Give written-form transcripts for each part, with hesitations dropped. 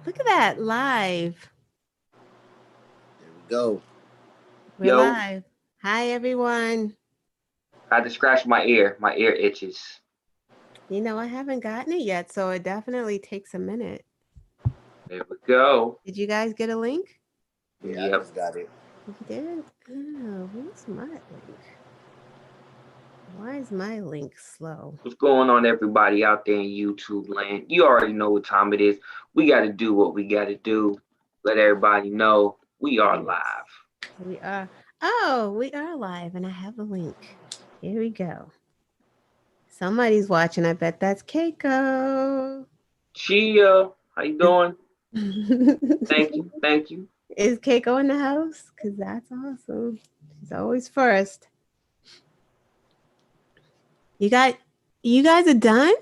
Look at that, live. There we go. We're Yo, live. Hi, everyone. I had to scratch my ear. My ear itches. You know, I haven't gotten it yet, so it definitely takes a minute. There we go. Did you guys get a link? Yeah, I Yep. just got it. You did? Oh, where's my link? Why is my link slow? What's going on, everybody out there in YouTube land? You already know what time it is. We got to do what we got to do. Let everybody know we are live. We are. Oh, we are live, and I have a link. Here we go. Somebody's watching. I bet that's Keiko. Chia, how you doing? Thank you. Thank you. Is Keiko in the house? Because that's awesome. She's always first. You guys are done?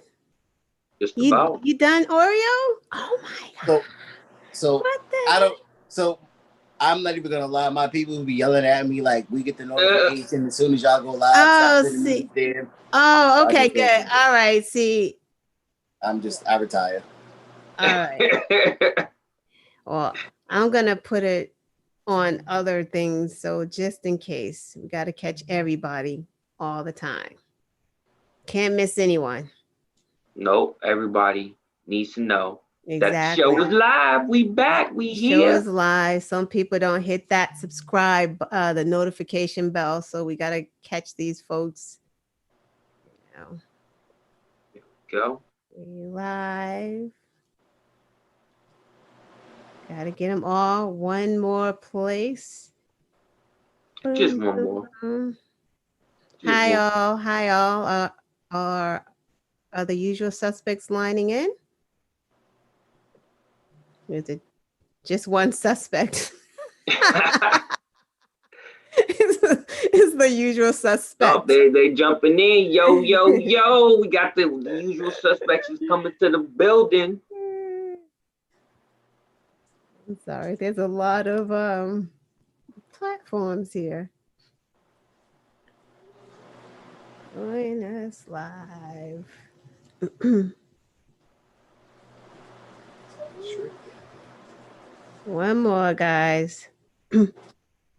Just about. You done Oreo? Oh my god. So What the I don't. So I'm not even gonna lie. My people who be yelling at me like we get the notification as soon as y'all go live. Oh, Stop sending me them. Oh, okay, good. All right. See, I retire. all right. Well, I'm gonna put it on other things, so just in case, we got to catch everybody all the time. Can't miss anyone. Nope. Everybody needs to know Exactly. that show is live. We back. We here. Show is live. Some people don't hit that subscribe, the notification bell, so we got to catch these folks. You know. There we go. We live. Got to get them all. One more place. Just one more. Hi, all. Hi, all. Are the usual suspects lining in? Is it just one suspect? It's the usual suspect. Oh, they jumping in. Yo, yo, yo. We got the usual suspects is coming to the building. I'm sorry. There's a lot of platforms here. Join us live. One more, guys.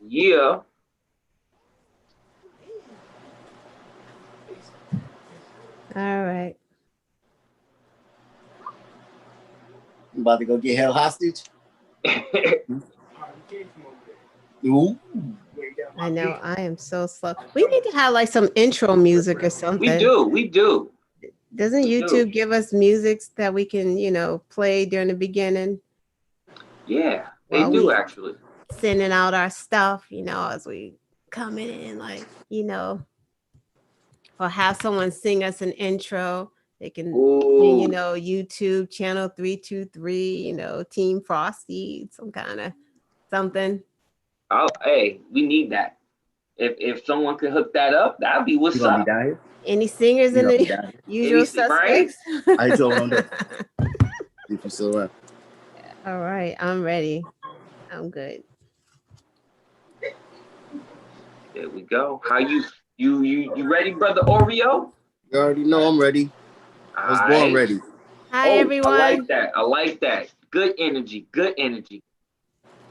Yeah. All right. I'm about to go get held hostage. Ooh. I know. I am so slow. We need to have like some intro music or something. We do. Doesn't YouTube give us music that we can, play during the beginning? Yeah, they do actually. Sending out our stuff, as we come in, like, or have someone sing us an intro. They can, YouTube channel 323, Team Frosty, some kind of something. Oh, hey, we need that. If someone could hook that up, that'd be what's up. Any singers in the usual suspects? Right? I don't know. If you still around. All right, I'm ready. I'm good. There we go. How you ready, brother Oreo? You already know I'm ready. I was born ready. Hi, everyone. I like that. Good energy. Good energy.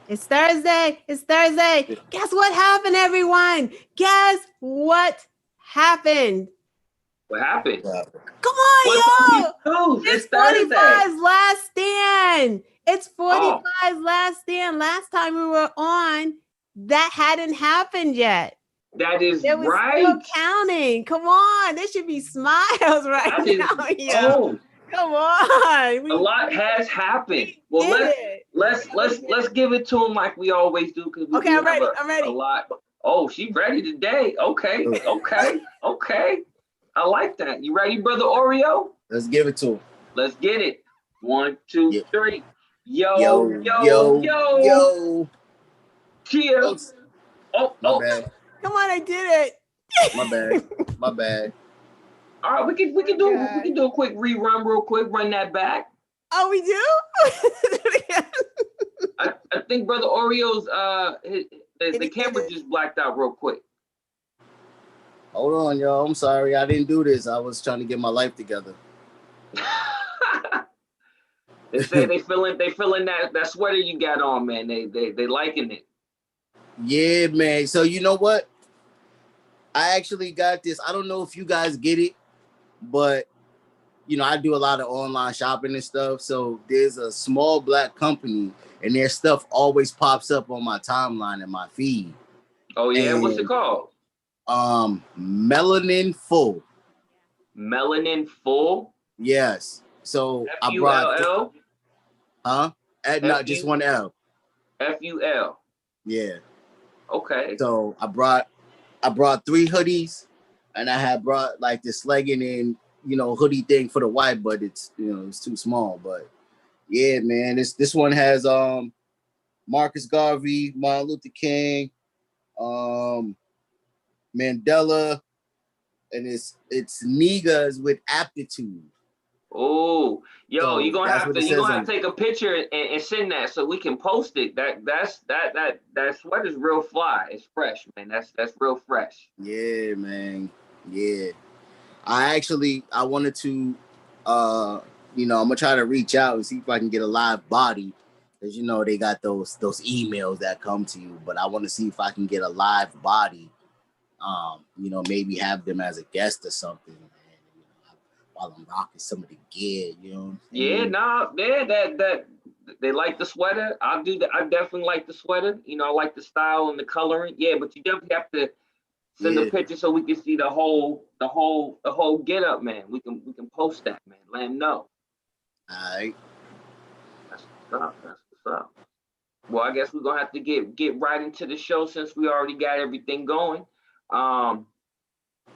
It's Thursday. Guess what happened, everyone? Guess what happened? What happened? Come on, yo! It's 45's last stand. It's 45's last stand. Last time we were on, that hadn't happened yet. That is right. Still counting. Come on, there should be smiles now. Yo. Come on. A lot has happened. Well, let's give it to him like we always do. Okay, I'm ready. A lot. Oh, she's ready today. Okay. I like that. You ready, brother Oreo? Let's give it to him. Let's get it. 1, 2, 3. Yo. Cheers. My bad. Come on, I did it. My bad. All right, we can do a quick rerun real quick. Run that back. Oh, we do? I think brother Oreo's the camera just blacked out real quick. Hold on, y'all. I'm sorry. I didn't do this. I was trying to get my life together. They say they feeling that sweater you got on, man. They liking it. Yeah, man. So you know what? I actually got this. I don't know if you guys get it, but you know, I do a lot of online shopping and stuff. So there's a small black company, and their stuff always pops up on my timeline and my feed. Oh yeah, And, what's it called? Melanin Full. Melanin Full. Yes. So I Full. Not just one L. FUL. Yeah. Okay. So I brought 3 hoodies, and I had brought like this legging and hoodie thing for the wife, but it's it's too small. But yeah, man, this one has Marcus Garvey, Martin Luther King, Mandela, and it's niggas with aptitude. Oh, yo, So you're gonna have to it. take a picture and send that so we can post it. That sweater's real fly. It's fresh, man. That's real fresh. Yeah, man. Yeah. I wanted to I'm gonna try to reach out and see if I can get a live body. Because they got those emails that come to you, but I want to see if I can get a live body. Maybe have them as a guest or something. While I'm rocking some of the gear, Yeah, that they like the sweater. I'll do that. I definitely like the sweater. I like the style and the coloring. Yeah, but you definitely have to send a picture so we can see the whole get up, man. We can post that, man. Let him know. All right. That's what's up. Well, I guess we're gonna have to get right into the show since we already got everything going.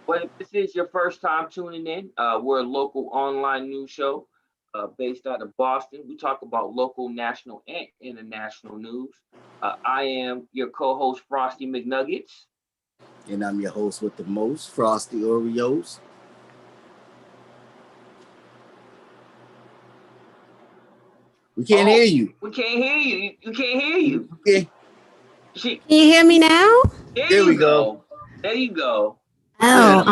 But if this is your first time tuning in, we're a local online news show based out of Boston. We talk about local, national, and international news. I am your co-host, Frosty McNuggetts. And I'm your host with the most, Frosty Oreos. We can't hear you. We can't hear you. You can't hear you. Okay. Can you hear me now? There we go. There you go. Oh,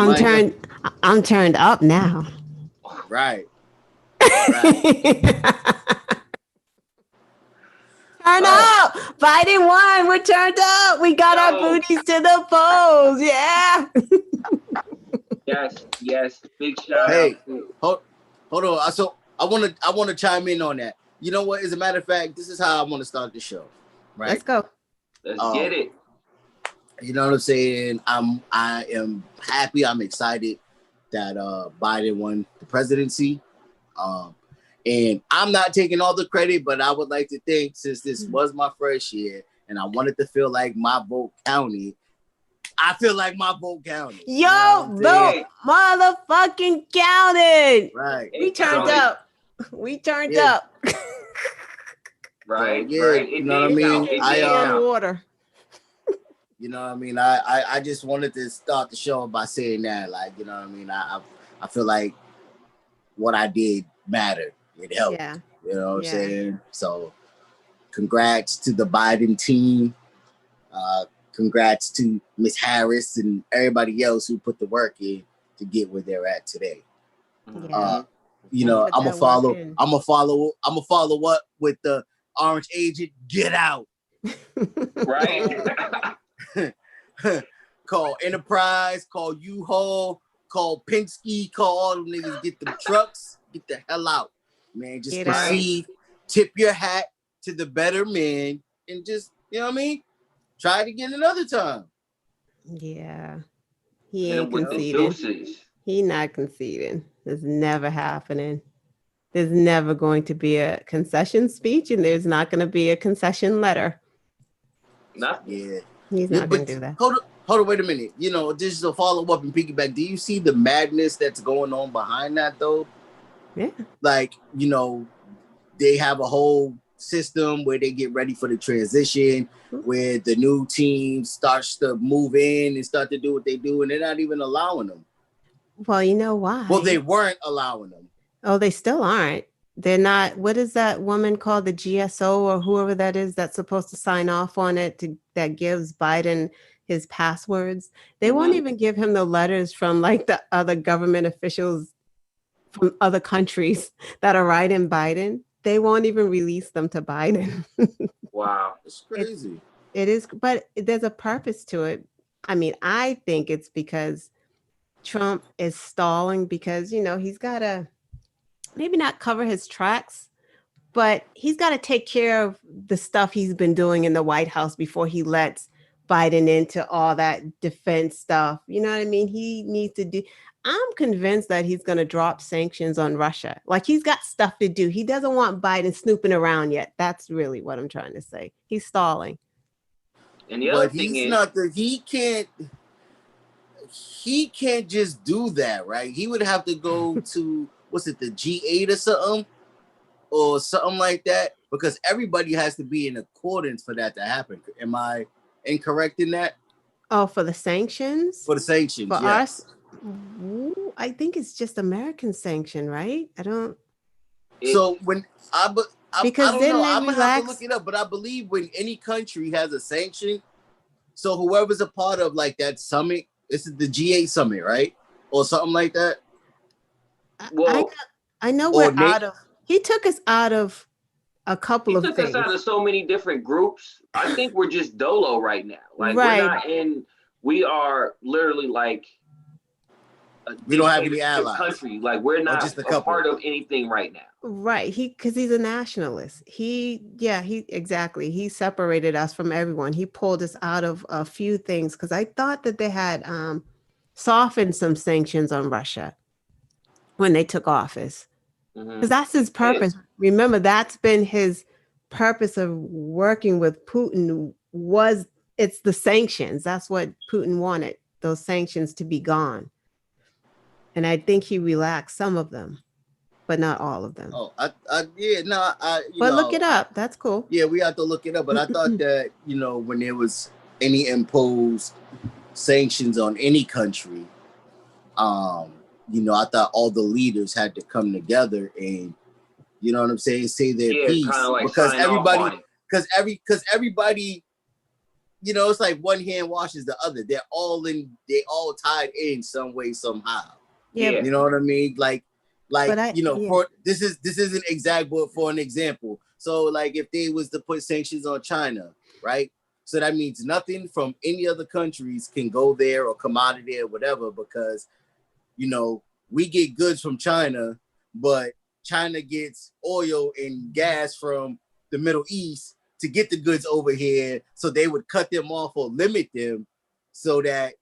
I'm turned up now. Right. Turn up! Biden won. We're turned up. We got our booties to the polls. Yeah. Yes. Big shout out. Hold on. So I want to chime in on that. You know what? As a matter of fact, this is how I want to start the show. Right. Let's go. Let's get it. You know what I'm saying? I am happy. I'm excited that Biden won the presidency. And I'm not taking all the credit, but I would like to think, since this was my first year and I wanted to feel like my vote counted, I feel like my vote counted. Yo, vote motherfucking counted. Right. We turned up. Right. Yeah, right. You know what I mean? Water. You know what I mean? I just wanted to start the show by saying that, like, you know what I mean? I feel like what I did mattered. It helped. Yeah. You know what I'm saying? So congrats to the Biden team. Congrats to Miss Harris and everybody else who put the work in to get where they're at today. Yeah. I'm gonna follow up with the Orange Agent. Get out. Right. Call Enterprise, call U-Haul, call Penske, call all them niggas, get them trucks, get the hell out. Man, just proceed, tip your hat to the better men, and just, you know what I mean? Try it again another time. Yeah. He ain't conceding. He not conceding. It's never happening. There's never going to be a concession speech, and there's not going to be a concession letter. Nothing. Yeah. He's not going to do that. Hold on, wait a minute. Just to follow up and piggyback, do you see the madness that's going on behind that, though? Yeah. Like, they have a whole system where they get ready for the transition, where the new team starts to move in and start to do what they do, and they're not even allowing them. Well, you know why? Well, they weren't allowing them. Oh, they still aren't. They're not. What is that woman called, the GSO or whoever that is that's supposed to sign off on it that gives Biden his passwords? They won't even give him the letters from like the other government officials from other countries that are writing Biden. they won't even release them to Biden. Wow. It's crazy. It is, but there's a purpose to it. I mean, I think it's because Trump is stalling because, he's got to maybe not cover his tracks, but he's got to take care of the stuff he's been doing in the White House before he lets Biden into all that defense stuff. You know what I mean? He needs to do. I'm convinced that he's going to drop sanctions on Russia. Like, he's got stuff to do. He doesn't want Biden snooping around yet. That's really what I'm trying to say. He's stalling. And the other thing is, he can't just do that, right? He would have to go to the G8 or something like that, because everybody has to be in accordance for that to happen. Am I incorrect in that? Oh, for the sanctions? For the sanctions, for yes. us, I think it's just American sanction, right? I don't. So when because I don't then know. they I'm gonna relax. have to look it up, but I believe when any country has a sanction, so whoever's a part of like that summit, this is the G8 summit, right, or something like that. Well, I know we're out of. He took us out of a couple of things. He took us out of so many different groups. I think we're just dolo right now. Like, right. We're not in. We are literally like. We don't have any allies. Country, like we're not just a part of anything right now. Right. Because he's a nationalist. Exactly. He separated us from everyone. He pulled us out of a few things because I thought that they had softened some sanctions on Russia when they took office. Because that's his purpose. Remember, that's been his purpose of working with Putin it's the sanctions. That's what Putin wanted, those sanctions to be gone. And I think he relaxed some of them, but not all of them. Oh, look it up. That's cool. Yeah, we have to look it up. But I thought that, when there was any imposed sanctions on any country, I thought all the leaders had to come together and, you know what I'm saying, say their piece. Like because everybody, it's like one hand washes the other. They all tied in some way, somehow. Yeah. You know what I mean? This isn't exact, but for an example. So like if they was to put sanctions on China, right? So that means nothing from any other countries can go there or come out of there, whatever, because, we get goods from China, but China gets oil and gas from the Middle East to get the goods over here. So they would cut them off or limit them so that,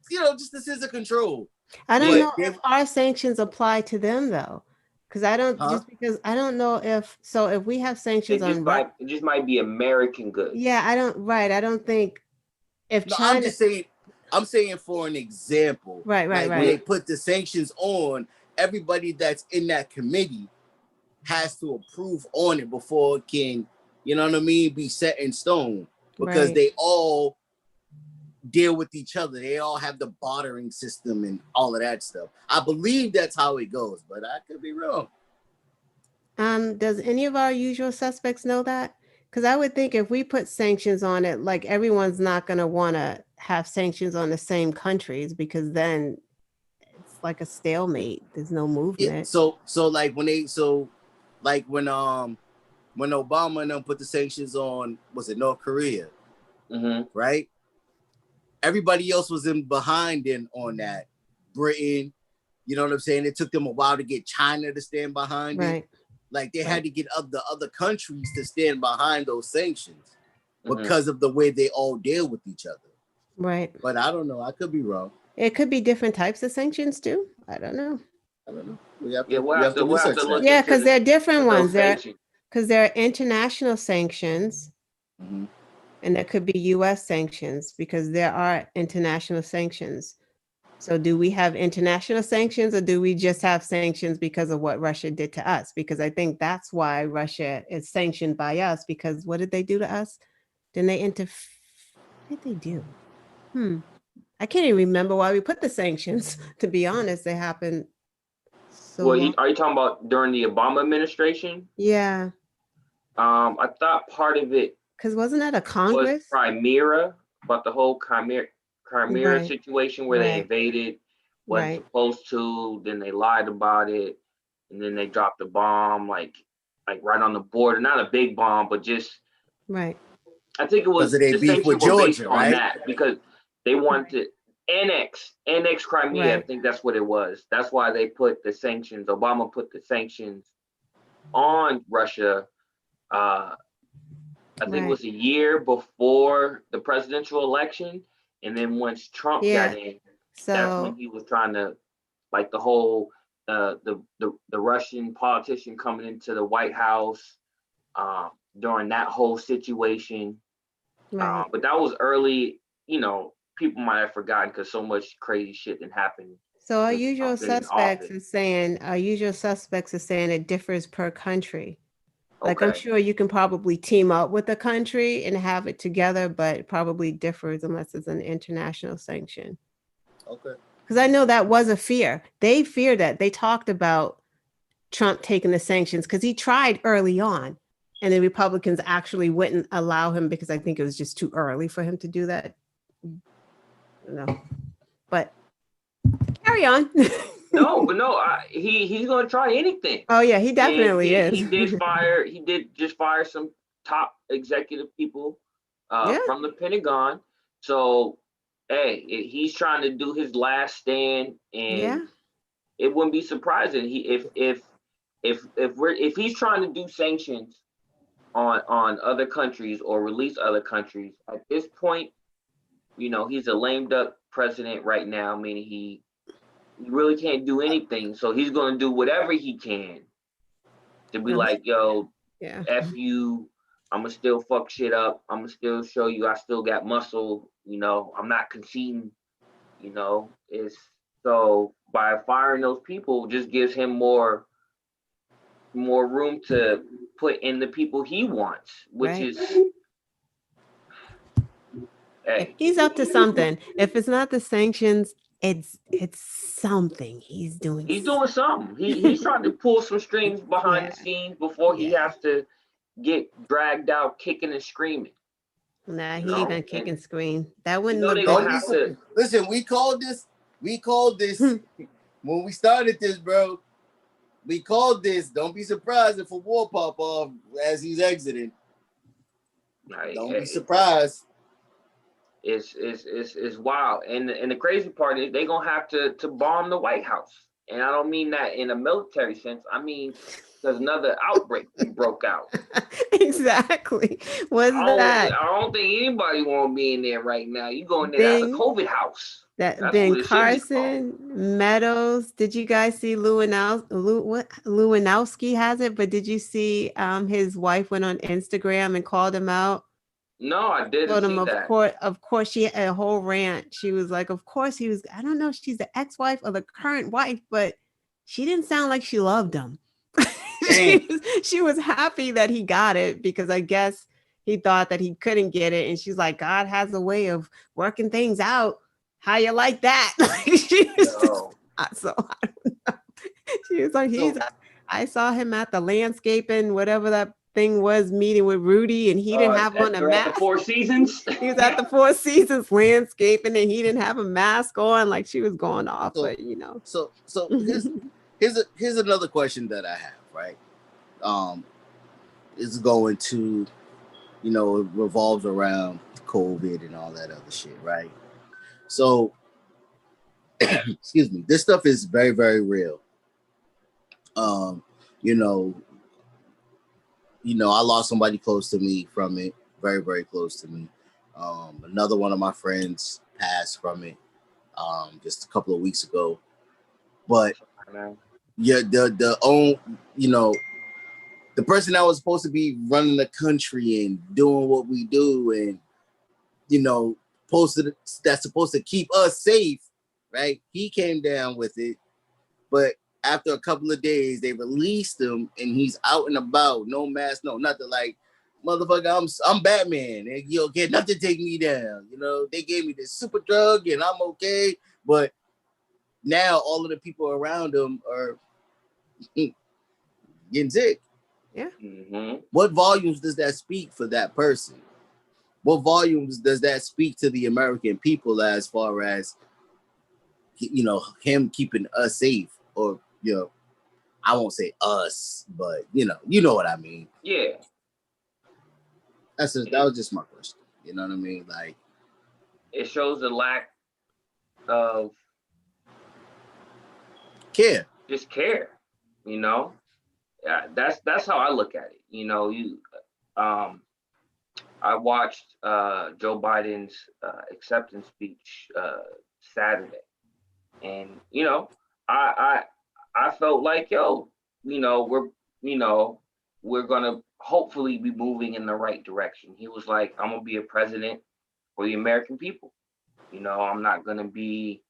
just the sense of control. I don't know if our sanctions apply to them though, because I don't know if we have sanctions on Russia, it just might be American goods. Yeah, I don't think if China. I'm saying for an example, right. When they put the sanctions on, everybody that's in that committee has to approve on it before it can, be set in stone, because they all deal with each other. They all have the bartering system and all of that stuff. I believe that's how it goes, but I could be wrong. Does any of our usual suspects know that? Because I would think if we put sanctions on it, like everyone's not going to want to have sanctions on the same countries, because then it's like a stalemate. There's no movement. Yeah, so like when Obama and them put the sanctions on, was it North Korea? Right? Everybody else was in behind them on that. Britain, you know what I'm saying? It took them a while to get China to stand behind it. Like they had to get the other countries to stand behind those sanctions because of the way they all deal with each other. Right. But I don't know. I could be wrong. It could be different types of sanctions too. I don't know. We have to look at yeah, because there are different ones. Because there are international sanctions. And there could be U.S. sanctions, because there are international sanctions. So do we have international sanctions, or do we just have sanctions because of what Russia did to us? Because I think that's why Russia is sanctioned by us, because what did they do to us? Didn't they what did they do? I can't even remember why we put the sanctions. To be honest, they happened so long. Are you talking about during the Obama administration? Yeah. I thought part of it, because wasn't that a Congress? Was Crimea, about the whole Crimea situation where they invaded, wasn't supposed to, then they lied about it, and then they dropped the bomb. Like, like right on the border, not a big bomb, but just Right. I think it was they the beef sanctions with were based Georgia, on right? that because they wanted to annex Crimea. Right. I think that's what it was. That's why they put the sanctions. Obama put the sanctions on Russia. I think it was a year before the presidential election, and then once Trump got in, that's when So he was trying to like the whole the Russian politician coming into the White House during that whole situation. right. But that was early, people might have forgotten because so much crazy shit didn't happen So since Trump been in office. our usual suspects are saying it differs per country. Like I'm Okay. sure you can probably team up with a country and have it together, but it probably differs unless it's an international sanction. Okay. Because I know that was a fear. They feared that. They talked about Trump taking the sanctions because he tried early on. And the Republicans actually wouldn't allow him because I think it was just too early for him to do that. No. But carry on. No, but no, he's gonna try anything. Oh yeah, he And definitely is. he did just fire some top executive people Yeah. from the Pentagon. So hey, he's trying to do his last stand, Yeah. and it wouldn't be surprising if he's trying to do sanctions on other countries or release other countries. At this point, he's a lame duck president right now, meaning he really can't do anything. So he's going to do whatever he can to be like, yo, Yeah. F you, I'm going to still fuck shit up. I'm going to still show you I still got muscle. I'm not conceding, it's so by firing those people just gives him more room to put in the people he wants, which Right. is hey, He's up to something. If it's not the sanctions, it's something he's doing. he's doing something. He's trying to pull some strings behind the scenes before he has to get dragged out kicking and screaming. Nah, he ain't gonna kick and scream. That wouldn't they look gonna good. have to Listen, we called this when we started this, bro. We called this. Don't be surprised if a war pop off as he's exiting. Don't be surprised. It's wild. And the crazy part is they're gonna have to bomb the White House. And I don't mean that in a military sense. I mean there's another outbreak broke out. Exactly. What's that? I don't think anybody want to be in there right now. You go in there, that's a COVID house. That's what Ben it should be Carson, Meadows. Did you guys see Lewandowski has it? But did you see his wife went on Instagram and called him out? No, I didn't Told him, see that. of course, she had a whole rant. She was like, of course he was. I don't know if she's the ex-wife or the current wife, but she didn't sound like she loved him. she was happy that he got it because I guess he thought that he couldn't get it. And she's like, God has a way of working things out. How you like that? She was so I don't know. She was like, I saw him at the landscaping, whatever that thing was, meeting with Rudy, and he didn't have on a mask. At the Four Seasons? He was at the Four Seasons landscaping, and he didn't have a mask on. Like she was going off, but So here's another question that I have, right? Is going to, it revolves around COVID and all that other shit, right? So, excuse me, this stuff is very, very real. I lost somebody close to me from it, very, very close to me. Another one of my friends passed from it just a couple of weeks ago. But yeah, the person that was supposed to be running the country and doing what we do and that's supposed to keep us safe, right? He came down with it, but after a couple of days, they released him and he's out and about, no mask, no nothing. Like, motherfucker, I'm Batman, and you get nothing to take me down. They gave me this super drug and I'm okay, but now all of the people around him are getting sick. Yeah. Mm-hmm. What volumes does that speak for that person? What volumes does that speak to the American people as far as him keeping us safe? Or I won't say us, but you know what I mean. Yeah. That was just my question. You know what I mean? Like, it shows a lack of care. Just care. Yeah, that's how I look at it. I watched Joe Biden's acceptance speech Saturday, and I felt like we're gonna hopefully be moving in the right direction. He was like, I'm gonna be a president for the American people. I'm not gonna be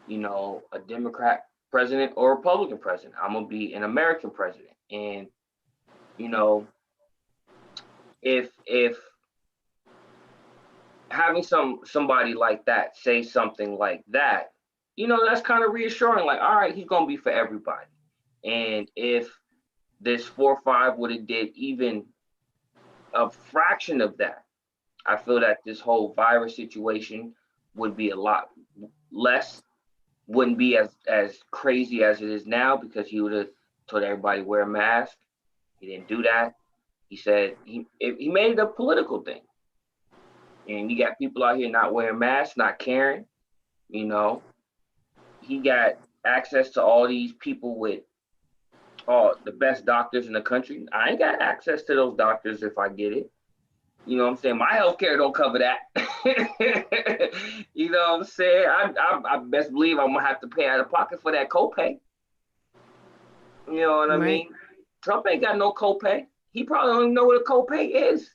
a Democrat president or Republican president. I'm gonna be an American president, and if having somebody like that say something like that, that's kind of reassuring. Like, all right, he's gonna be for everybody. And if this 4-5 would have did even a fraction of that, I feel that this whole virus situation would be a lot less. Wouldn't be as crazy as it is now, because he would have told everybody wear a mask. He didn't do that. He said he made it a political thing. And you got people out here not wearing masks, not caring. He got access to all these people with the best doctors in the country. I ain't got access to those doctors if I get it. You know what I'm saying? My healthcare don't cover that. You know what I'm saying? I best believe I'm gonna have to pay out of pocket for that copay. You know what I mean? Trump ain't got no copay. He probably don't even know what a copay is.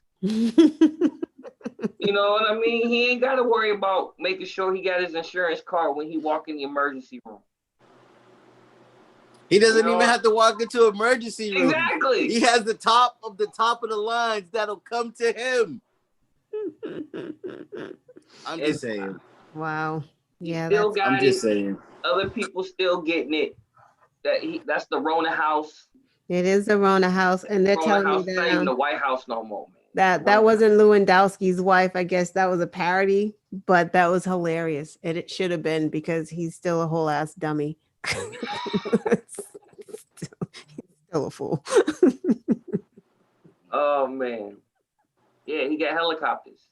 You know what I mean? He ain't got to worry about making sure he got his insurance card when he walk in the emergency room. He doesn't even have to walk into emergency room. Exactly. He has the top of the lines that'll come to him. I'm just saying. Wow. Yeah, I'm just saying. Other people still getting it. That's the Rona house. It is the Rona house, and they're telling me that not even the White House no more, man. That wasn't Lewandowski's wife. I guess that was a parody, but that was hilarious. And it should have been, because he's still a whole ass dummy. Still a fool. Oh man. Yeah, he got helicopters.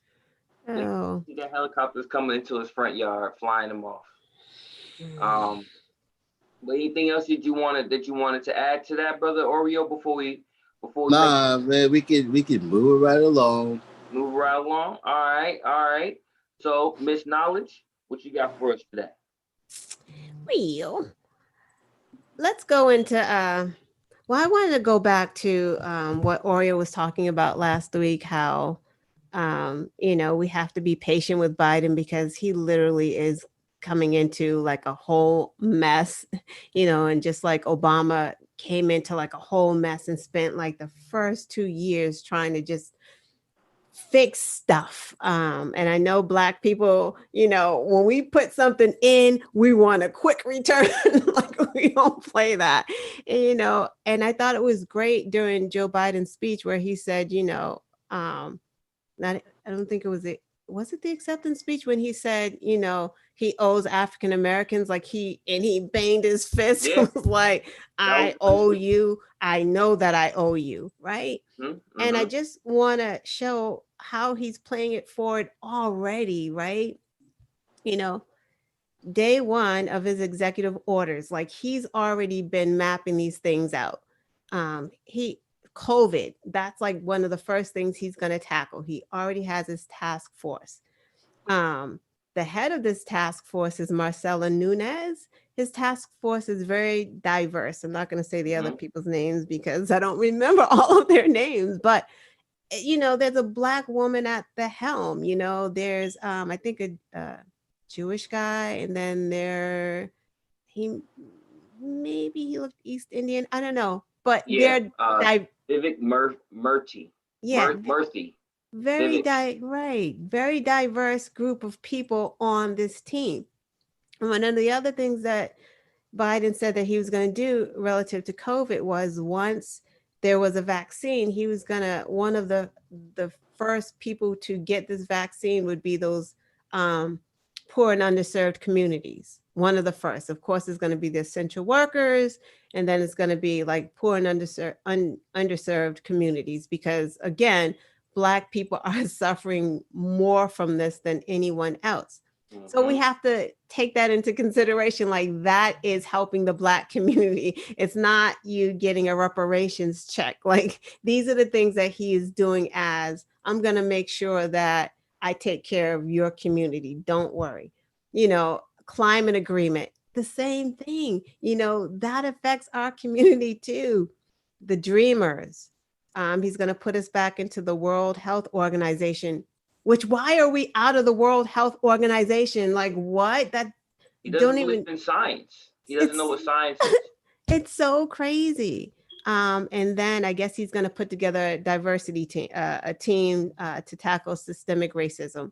Oh. He got helicopters coming into his front yard, flying him off. But anything else that you wanted to add to that, brother Oreo, before we Nah, man, we can move right along. Move right along. All right. So, Miss Knowledge, what you got for us today? Well, let's go into well, I wanted to go back to what Oreo was talking about last week, how we have to be patient with Biden, because he literally is coming into like a whole mess, and just like Obama came into like a whole mess and spent like the first 2 years trying to just fix stuff. And I know Black people, when we put something in, we want a quick return. Like, we don't play that, and I thought it was great during Joe Biden's speech where he said, I don't think it was the acceptance speech when he said, he owes African Americans, like he banged his fist. Yeah. Was like, I owe you. I know that I owe you. Right. Mm-hmm. And I just want to show how he's playing it forward already. Right. Day one of his executive orders, like he's already been mapping these things out. COVID, that's like one of the first things he's going to tackle. He already has his task force. The head of this task force is Marcela Nunez. His task force is very diverse. I'm not going to say the other people's names because I don't remember all of their names, but there's a Black woman at the helm. There's I think a Jewish guy, and then he looked East Indian. I don't know, but they're Vivek Murthy. Yeah, Murthy. Very diverse group of people on this team. And one of the other things that Biden said that he was going to do relative to COVID was, once there was a vaccine, he was going to, one of the first people to get this vaccine would be those poor and underserved communities. One of the first, of course, is going to be the essential workers And then it's going to be like poor and underserved communities, because again, Black people are suffering more from this than anyone else. So we have to take that into consideration. Like, that is helping the Black community. It's not you getting a reparations check. Like, these are the things that he is doing as, I'm going to make sure that I take care of your community. Don't worry. You know, climate agreement, the same thing. You know, that affects our community too. The dreamers. He's going to put us back into the World Health Organization. Which, why are we out of the World Health Organization? Like, what? That he doesn't believe in science. He doesn't know what science is. It's so crazy. And then I guess he's going to put together a diversity team, a team to tackle systemic racism.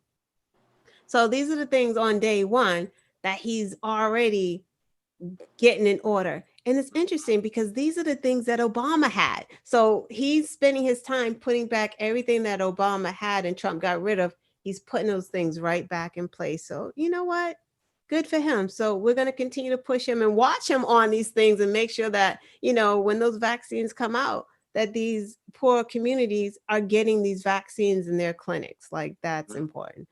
So these are the things on day one that he's already getting in order. And it's interesting because these are the things that Obama had. So he's spending his time putting back everything that Obama had and Trump got rid of. He's putting those things right back in place. So you know what? Good for him. So we're going to continue to push him and watch him on these things and make sure that, you know, when those vaccines come out, that these poor communities are getting these vaccines in their clinics. Like, that's important.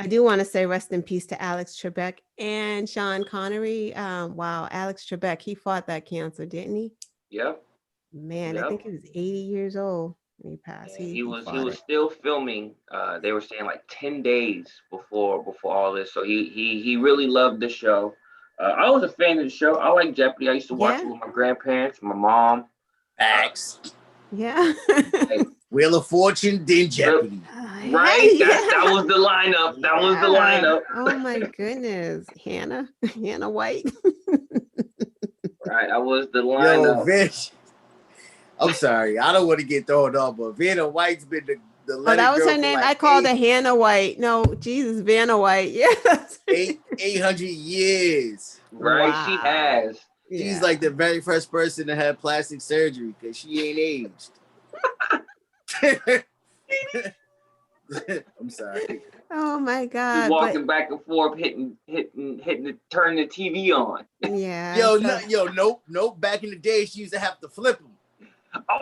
I do want to say rest in peace to Alex Trebek and Sean Connery. Wow, Alex Trebek, he fought that cancer, didn't he? Yep. Man, I think he was 80 years old when he passed. Yeah, he was still filming. They were saying like 10 days before all this. So he really loved the show. I was a fan of the show. I like Jeopardy. I used to watch it with my grandparents, my mom. Facts. Yeah. Wheel of Fortune, then Jeopardy. Right? That was the lineup. That was the lineup. Oh my goodness. Hannah White. Right. That was the lineup. Yo, Vish. I'm sorry. I don't want to get thrown off, but Vanna White's been the Oh, that was her name. I called her Hannah White. No, Jesus, Vanna White. Yes. 800 years. Right. Wow. She has. She's like the very first person to have plastic surgery because she ain't aged. I'm sorry. Oh my God. She's walking back and forth, hitting turning the TV on. Yeah. Nope. Back in the day, she used to have to flip them.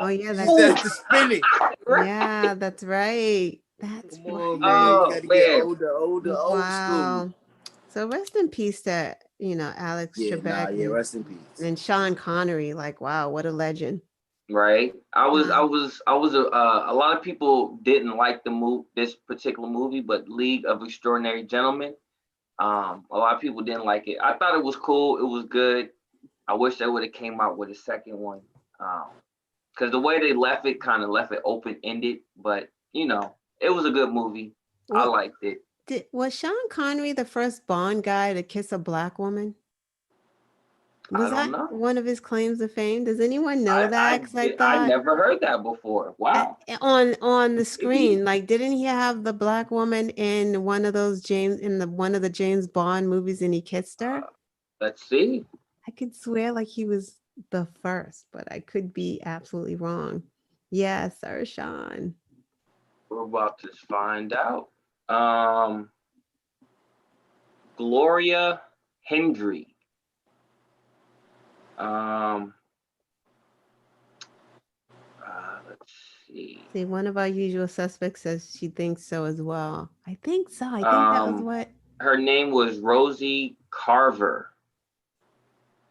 Oh yeah, that's she used to spin it. Yeah, that's right. That's Come on, man. You gotta get older, wow. Old school. So rest in peace to, Alex Trebek. Rest in peace. And Sean Connery, like, wow, what a legend. Right. I was a lot of people didn't like this particular movie, but League of Extraordinary Gentlemen. A lot of people didn't like it. I thought it was cool. It was good. I wish they would have came out with a second one. Because the way they left it open-ended, but it was a good movie. I liked it. Was Sean Connery the first Bond guy to kiss a Black woman? Was that one of his claims of fame? Does anyone know that? I never heard that before. Wow. On the screen, like, didn't he have the Black woman in one of the James Bond movies and he kissed her? Let's see. I could swear like he was the first, but I could be absolutely wrong. Yes, Sir Sean. We're about to find out. Gloria Hendry. Let's see. One of our usual suspects says she thinks so as well. I think so. I think that was what her name was. Rosie Carver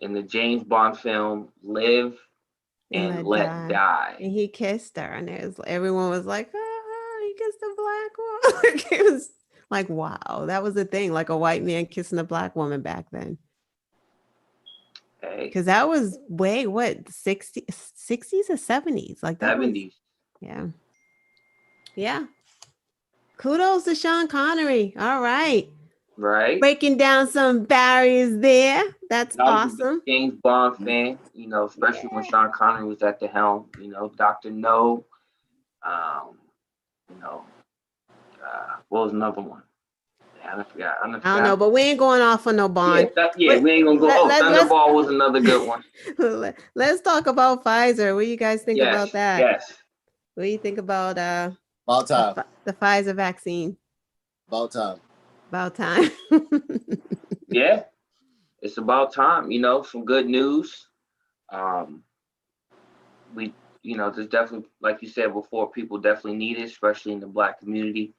in the James Bond film Live and Let Die. And he kissed her, and everyone was like, "Oh, he kissed a Black woman." It was like, wow, that was the thing, like a white man kissing a Black woman back then. Because that was way 60s or 70s, like that 70s. Yeah. Kudos to Sean Connery. All right. Right. Breaking down some barriers there. That's awesome. James Bond fan, especially when Sean Connery was at the helm. Dr. No. What was another one? I forgot. I don't know, but we ain't going off on no Bond. We ain't gonna go. Thunderball was another good one. Let's talk about Pfizer. What do you guys think about that? Yes. What do you think about about time? The Pfizer vaccine. About time. About time. Yeah. it's about time. You know, some good news. We, you know, there's definitely, like you said before, people definitely need it, especially in the Black community,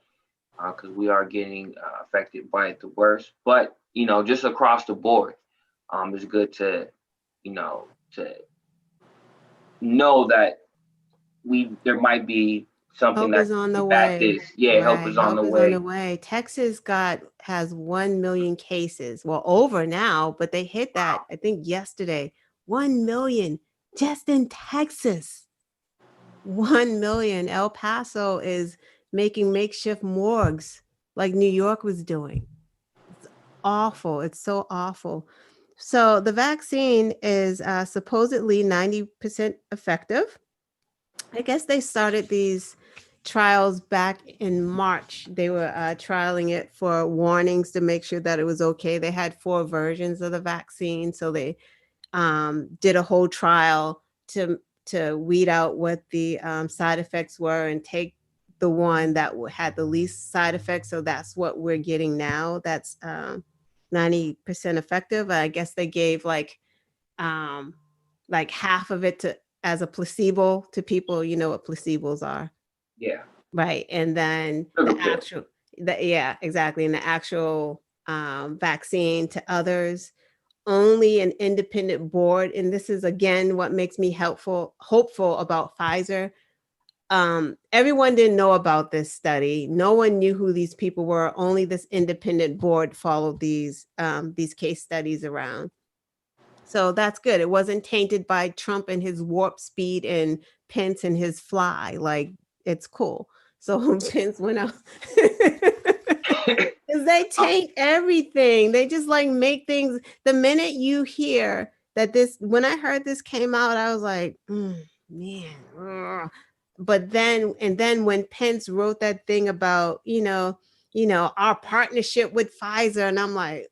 because we are getting affected by it the worst. But you know, just across the board, it's good to, you to know that there might be something Hope that is on the back way. this. Yeah, help Right. is on the Hope is on the way. way. Texas has 1 million cases. Well, over now, but they hit that, I think, yesterday. 1 million just in Texas. 1 million. El Paso is making makeshift morgues like New York was doing. It's awful. It's so awful. So the vaccine is supposedly 90% effective. I guess they started these trials back in March. They were trialing it for warnings to make sure that it was okay. They had 4 versions of the vaccine, so they did a whole trial to weed out what the side effects were and take the one that had the least side effects. So that's what we're getting now. That's 90% effective. I guess they gave um, like half of it to as a placebo to people. You know what placebos are, Yeah. right? And then Sugar pill. yeah, exactly. And the actual vaccine to others. Only an independent board, and this is again what makes me hopeful about Pfizer. Everyone didn't know about this study. No one knew who these people were. Only this independent board followed these case studies around. So that's good. It wasn't tainted by Trump and his warp speed and Pence and his fly. Like, it's cool. So Pence went out. Because they taint everything. They just like make things. The minute you hear that when I heard this came out, I was like, man. Ugh. But then when Pence wrote that thing about, our partnership with Pfizer, and I'm like,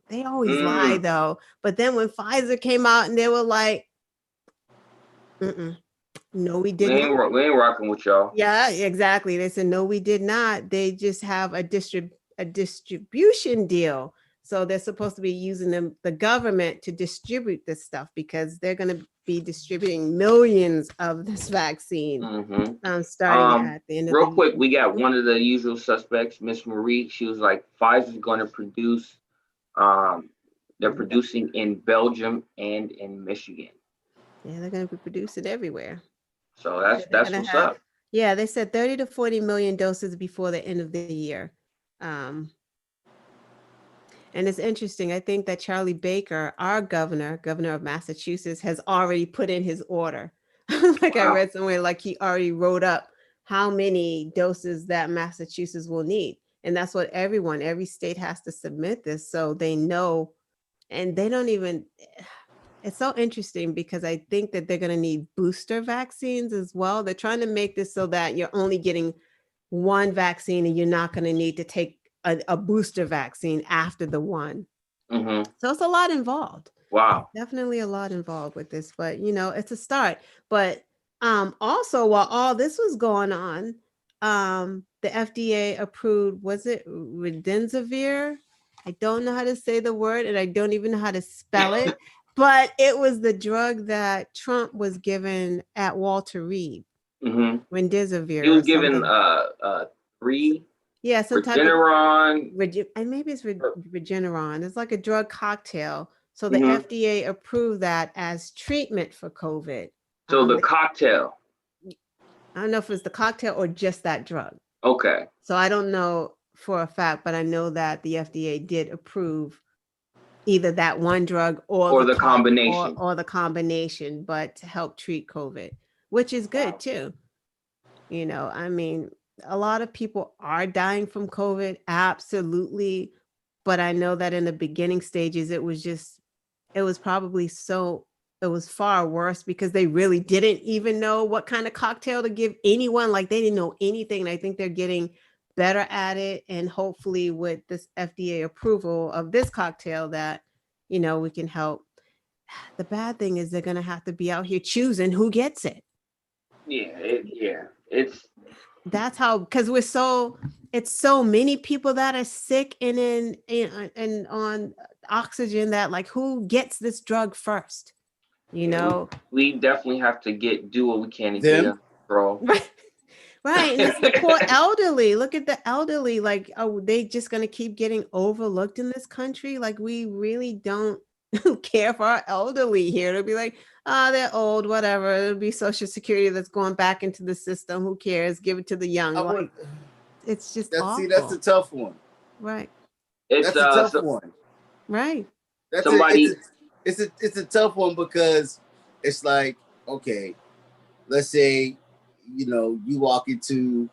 they always lie though. But then when Pfizer came out and they were like, no, we did not. We ain't rocking with y'all. Yeah, exactly. They said, no, we did not. They just have a distribution deal. So they're supposed to be using the government to distribute this stuff because they're going to be distributing millions of this vaccine starting at the end of the year. Real quick, we got one of the usual suspects, Miss Marie. She was like, Pfizer's going to produce, they're producing in Belgium and in Michigan. Yeah, they're going to be producing everywhere. So that's what's up. Yeah, they said 30 to 40 million doses before the end of the year. And it's interesting. I think that Charlie Baker, our governor of Massachusetts, has already put in his order. Like, wow. I read somewhere, like he already wrote up how many doses that Massachusetts will need. And that's what every state has to submit this so they know. And they don't even, it's so interesting because I think that they're going to need booster vaccines as well. They're trying to make this so that you're only getting one vaccine and you're not going to need to take a booster vaccine after the one. So it's a lot involved. Wow. Definitely a lot involved with this, but it's a start. But also while all this was going on, the FDA approved, was it Remdesivir? I don't know how to say the word and I don't even know how to spell it, but it was the drug that Trump was given at Walter Reed. Remdesivir. He was given 3. Yeah, some type Regeneron. Maybe it's Regeneron. It's like a drug cocktail. So the FDA approved that as treatment for COVID. So the cocktail. I don't know if it's the cocktail or just that drug. Okay. So I don't know for a fact, but I know that the FDA did approve either that one drug or the combination. Or the combination, but to help treat COVID, which is good too. I mean, a lot of people are dying from COVID, absolutely. But I know that in the beginning stages, it was far worse because they really didn't even know what kind of cocktail to give anyone. Like, they didn't know anything. And I think they're getting better at it. And hopefully with this FDA approval of this cocktail that, we can help. The bad thing is they're going to have to be out here choosing who gets it. That's how, because it's so many people that are sick and on oxygen that, like, who gets this drug first? You know, we definitely have to do what we can to Them? get a bro. right? Right. And it's the poor elderly. Look at the elderly. Like, oh, they just gonna keep getting overlooked in this country. Like, we really don't care for our elderly here. To be like, they're old, whatever. It'll be Social Security that's going back into the system. Who cares? Give it to the young. Like, it's just awful. That's a tough one. Right. It's That's a tough one. Right. That's somebody. It's a tough one because it's like, okay, let's say, you walk into,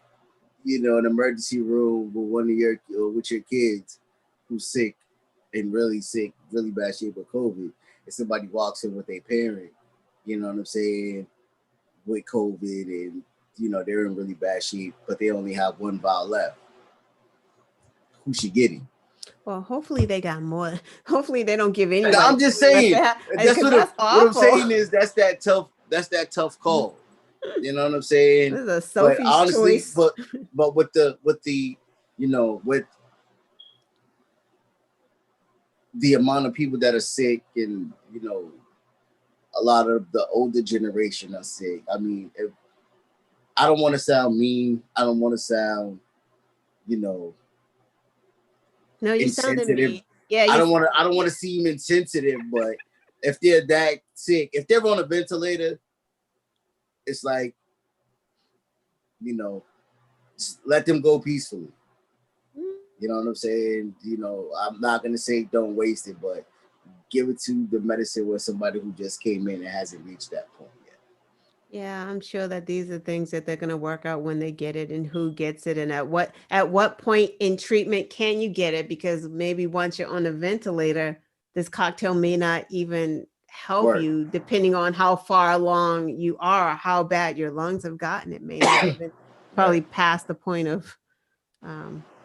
an emergency room with your kids who's sick and really sick, really bad shape with COVID, and somebody walks in with a parent, you know what I'm saying, with COVID, and they're in really bad shape, but they only have one vial left. Who's she getting? Well, hopefully they got more. Hopefully they don't give anybody. I'm just saying. That's what I'm saying is that's that tough call. You know what I'm saying? This is a Sophie's choice. But with the with the amount of people that are sick, and a lot of the older generation are sick. I mean, I don't want to sound mean. I don't want to sound, No, you sounded mean. Yeah, I don't want to seem insensitive, but if they're that sick, if they're on a ventilator, it's like, let them go peacefully. You know what I'm saying? I'm not gonna say don't waste it, but give it to the medicine with somebody who just came in and hasn't reached that point yet. Yeah, I'm sure that these are things that they're going to work out when they get it and who gets it and at what point in treatment can you get it, because maybe once you're on a ventilator, this cocktail may not even help you, depending on how far along you are, how bad your lungs have gotten. It may not even probably past the point of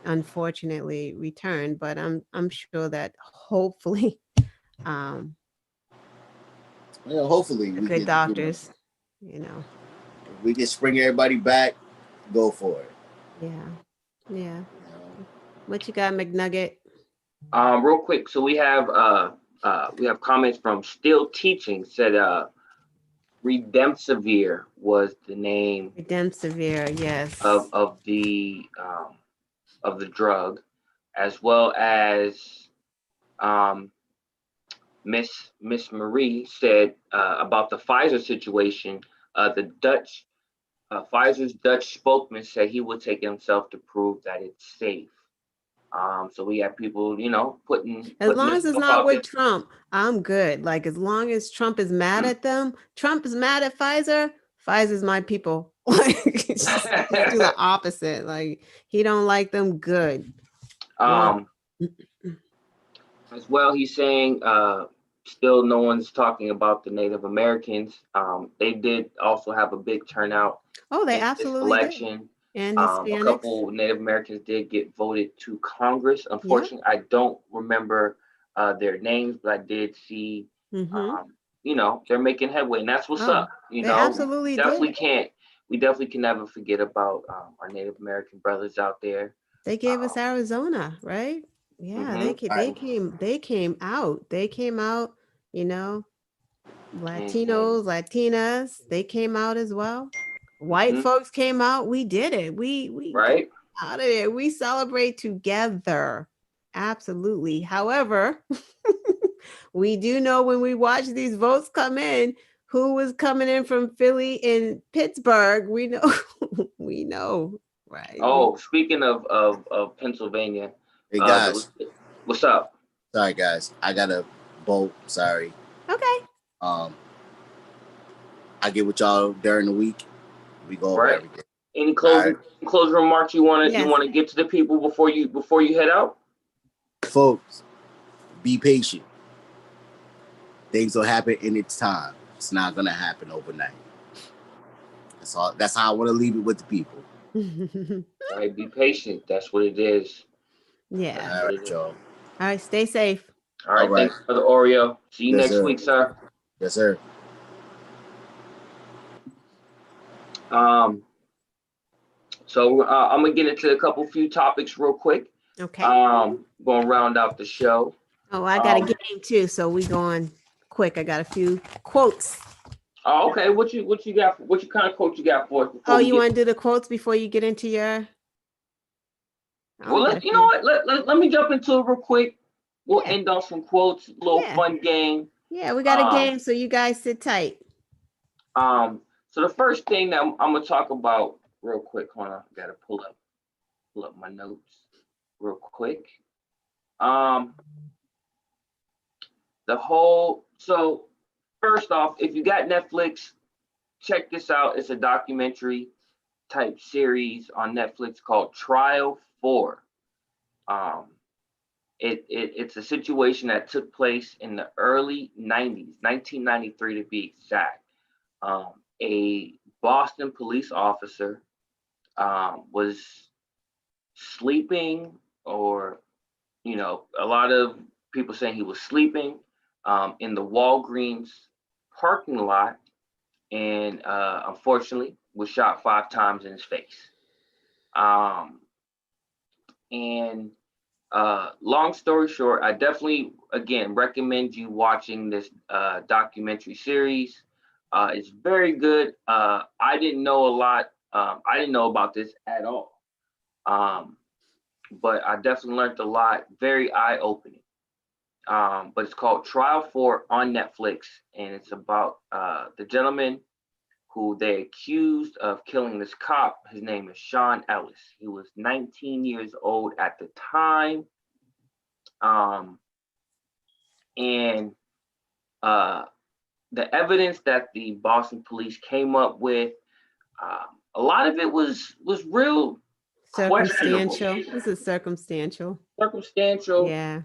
unfortunately return, but I'm sure that hopefully hopefully we good can, doctors, we can spring everybody back, go for it. Yeah. What you got, McNugget? Real quick, so we have comments from Still Teaching. Said Redemsivir was the name. Redemsivir, yes. Of the drug, as well as Miss Marie said about the Pfizer situation. The Pfizer's Dutch spokesman said he would take himself to prove that it's safe. So we have people, putting as long as it's not with there. Trump, I'm good. Like, as long as Trump is mad at them, Trump is mad at Pfizer. Pfizer's my people. Like, just do the opposite. Like, he don't like them. Good. As well, he's saying still no one's talking about the Native Americans. They did also have a big turnout. Oh, they absolutely election. Did. And a couple Native Americans did get voted to Congress. Unfortunately, I don't remember their names, but I did see, they're making headway, and that's what's up. They absolutely we definitely can never forget about our Native American brothers out there. They gave us Arizona, right? Yeah, they came out. They came out, Latinos, Latinas, they came out as well. White folks came out. We did it. We right out of it. We celebrate together. Absolutely. However, we do know when we watch these votes come in, who was coming in from Philly and Pittsburgh. We know, right? Oh, speaking of Pennsylvania, hey guys, what's up? Sorry guys, I got a bolt. Sorry. Okay. I get with y'all during the week. We go over everything. Any closing remarks you want to get to the people before you head out? Folks, be patient. Things will happen in its time. It's not gonna happen overnight. That's all. That's how I want to leave it with the people. All right, be patient. That's what it is. Yeah. All right, y'all. All right, stay safe. All right. Thanks for the Oreo. See you next week, sir. Yes, sir. So I'm gonna get into a few topics real quick. Okay. Gonna round out the show. Oh, I got a game too, so we going quick. I got a few quotes. Oh, okay. What you got? What you kind of quote you got for us? Oh, you want to do the quotes before you get into your? Well, you know what? Let me jump into it real quick. We'll end on some quotes. Little fun game. Yeah, we got a game, so you guys sit tight. So the first thing that I'm gonna talk about real quick. Hold on, I gotta pull up my notes real quick. So first off, if you got Netflix, check this out. It's a documentary type series on Netflix called Trial 4. It's a situation that took place in the early 90s, 1993 to be exact. A Boston police officer was sleeping, or a lot of people saying he was sleeping in the Walgreens parking lot, and unfortunately was shot 5 times in his face. Long story short, I definitely, again, recommend you watching this documentary series. It's very good. I didn't know a lot. I didn't know about this at all. But I definitely learned a lot. Very eye-opening. But it's called Trial 4 on Netflix, and it's about the gentleman who they accused of killing this cop. His name is Sean Ellis. He was 19 years old at the time. The evidence that the Boston police came up with, a lot of it was real circumstantial. This is circumstantial. Circumstantial. Yeah.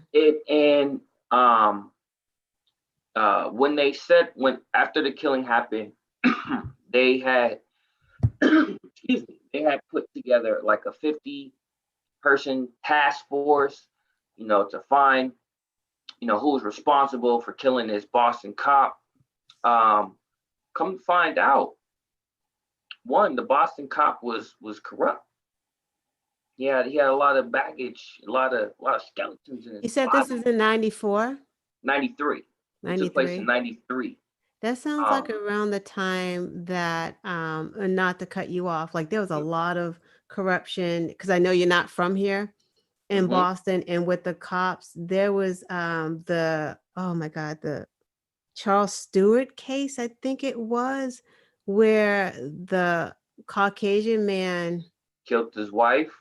When after the killing happened, they had put together like a 50-person task force, to find, who was responsible for killing this Boston cop. Come to find out, the Boston cop was corrupt. He had a lot of baggage, a lot of skeletons in his You said body. this is in 94? 93. It took place in 93. That sounds like around the time that, not to cut you off, like there was a lot of corruption, because I know you're not from here in Boston, and with the cops, there was the Charles Stewart case, I think it was, where the Caucasian man killed his wife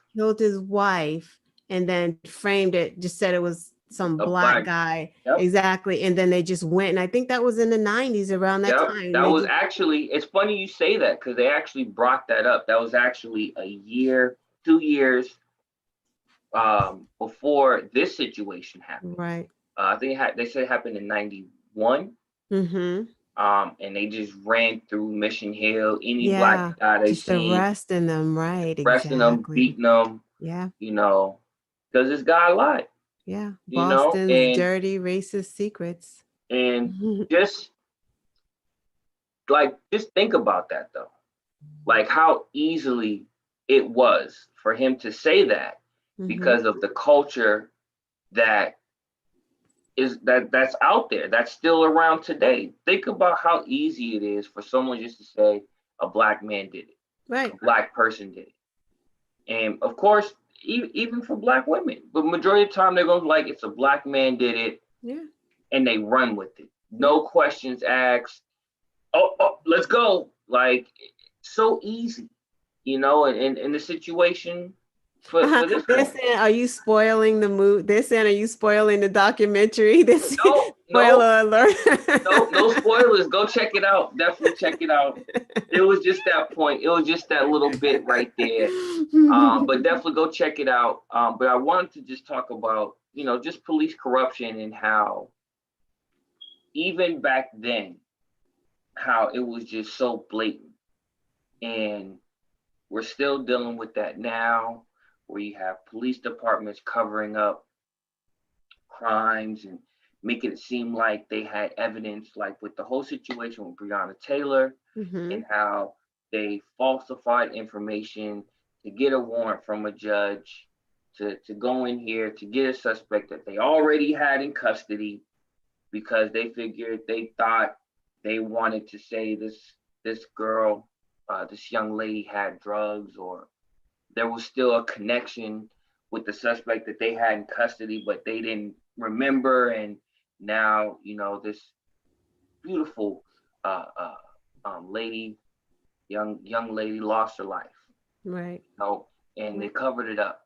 and then framed it, just said it was some black guy. Yep. Exactly. And then they just went, and I think that was in the 90s around that time. That was actually, it's funny you say that, because they actually brought that up. That was actually 2 years before this situation happened. Right. I think they said it happened in 91. And they just ran through Mission Hill, any black guy they seen, arresting them, right? Arresting them, beating them. Yeah. Because this guy lied. Yeah. Boston's dirty racist secrets. And just think about that though. Like how easily it was for him to say that, because of the culture that's out there, that's still around today. Think about how easy it is for someone just to say a black man did it, right? A black person did it. And of course, even for black women, but majority of the time they're going to be like, it's a black man did it, and they run with it, no questions asked. Oh, let's go. Like, so easy, and the situation. For this they're saying, are you spoiling the mood? They're saying, are you spoiling the documentary? Spoiler alert. No spoilers. Go check it out. Definitely check it out. It was just that point. It was just that little bit right there. But definitely go check it out. But I wanted to just talk about, just police corruption, and how even back then, how it was just so blatant. And we're still dealing with that now, where you have police departments covering up crimes and making it seem like they had evidence, like with the whole situation with Breonna Taylor, and how they falsified information to get a warrant from a judge to go in here to get a suspect that they already had in custody because they thought they wanted to say this girl, this young lady had drugs, or there was still a connection with the suspect that they had in custody, but they didn't remember. And now, this beautiful lady, young lady lost her life. Right. And they covered it up.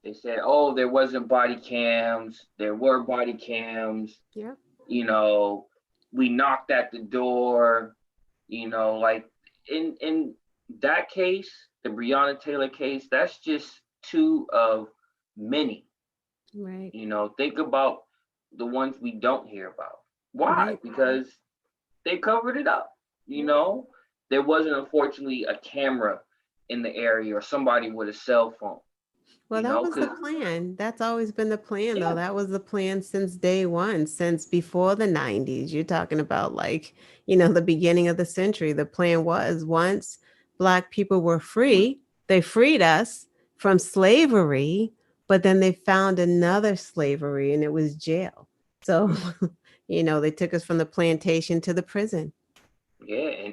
They said, oh, there wasn't body cams. There were body cams. Yeah. We knocked at the door, like in that case, the Breonna Taylor case, that's just two of many. Right. Think about the ones we don't hear about. Why? Right. Because they covered it up. There wasn't, unfortunately, a camera in the area or somebody with a cell phone. Well, that was the plan. That's always been the plan, though. That was the plan since day one, since before the 90s. You're talking about the beginning of the century. The plan was once Black people were free, they freed us from slavery, but then they found another slavery, and it was jail. So, they took us from the plantation to the prison. Yeah,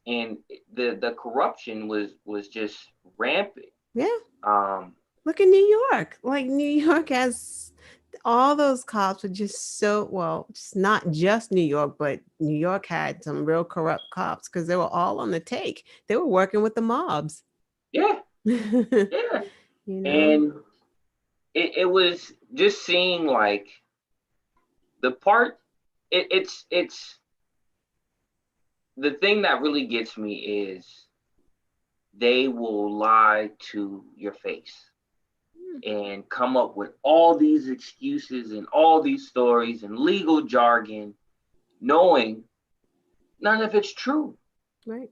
and the corruption was just rampant. Yeah. Look at New York. Like New York has all those cops were just it's not just New York, but New York had some real corrupt cops because they were all on the take. They were working with the mobs. Yeah. Yeah. And it was just seeing like the part. It's the thing that really gets me is they will lie to your face and come up with all these excuses and all these stories and legal jargon, knowing none of it's true. Right.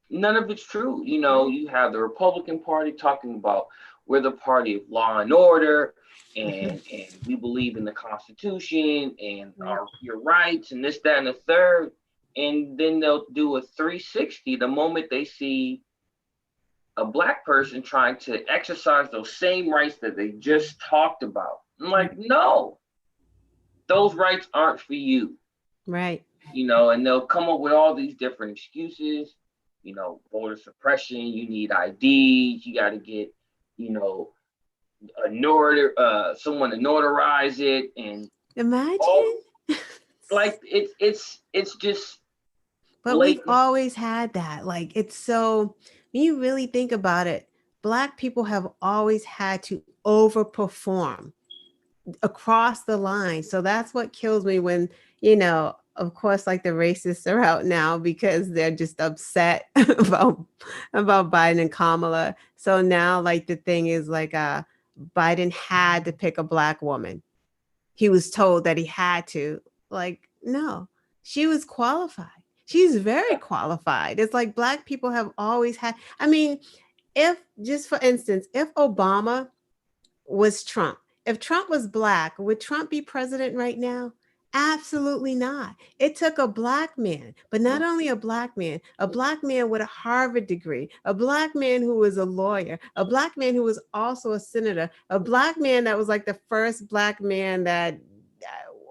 None of it's true. You have the Republican Party talking about we're the party of law and order, and we believe in the Constitution and your rights and this, that, and the third. And then they'll do a 360 the moment they see a Black person trying to exercise those same rights that they just talked about. I'm like, no, those rights aren't for you. Right. And they'll come up with all these different excuses, voter suppression, you need IDs, you got to get, someone to notarize it. And imagine. Like it's just but blatant. We've always had that. Like it's so when you really think about it, Black people have always had to overperform across the line. So that's what kills me when, of course, like the racists are out now because they're just upset about Biden and Kamala. So now like the thing is like Biden had to pick a Black woman. He was told that he had to. Like, no, she was qualified. She's very qualified. It's like Black people have always had. I mean, for instance, if Obama was Trump, if Trump was Black, would Trump be president right now? Absolutely not. It took a Black man, but not only a Black man with a Harvard degree, a Black man who was a lawyer, a Black man who was also a senator, a Black man that was like the first Black man that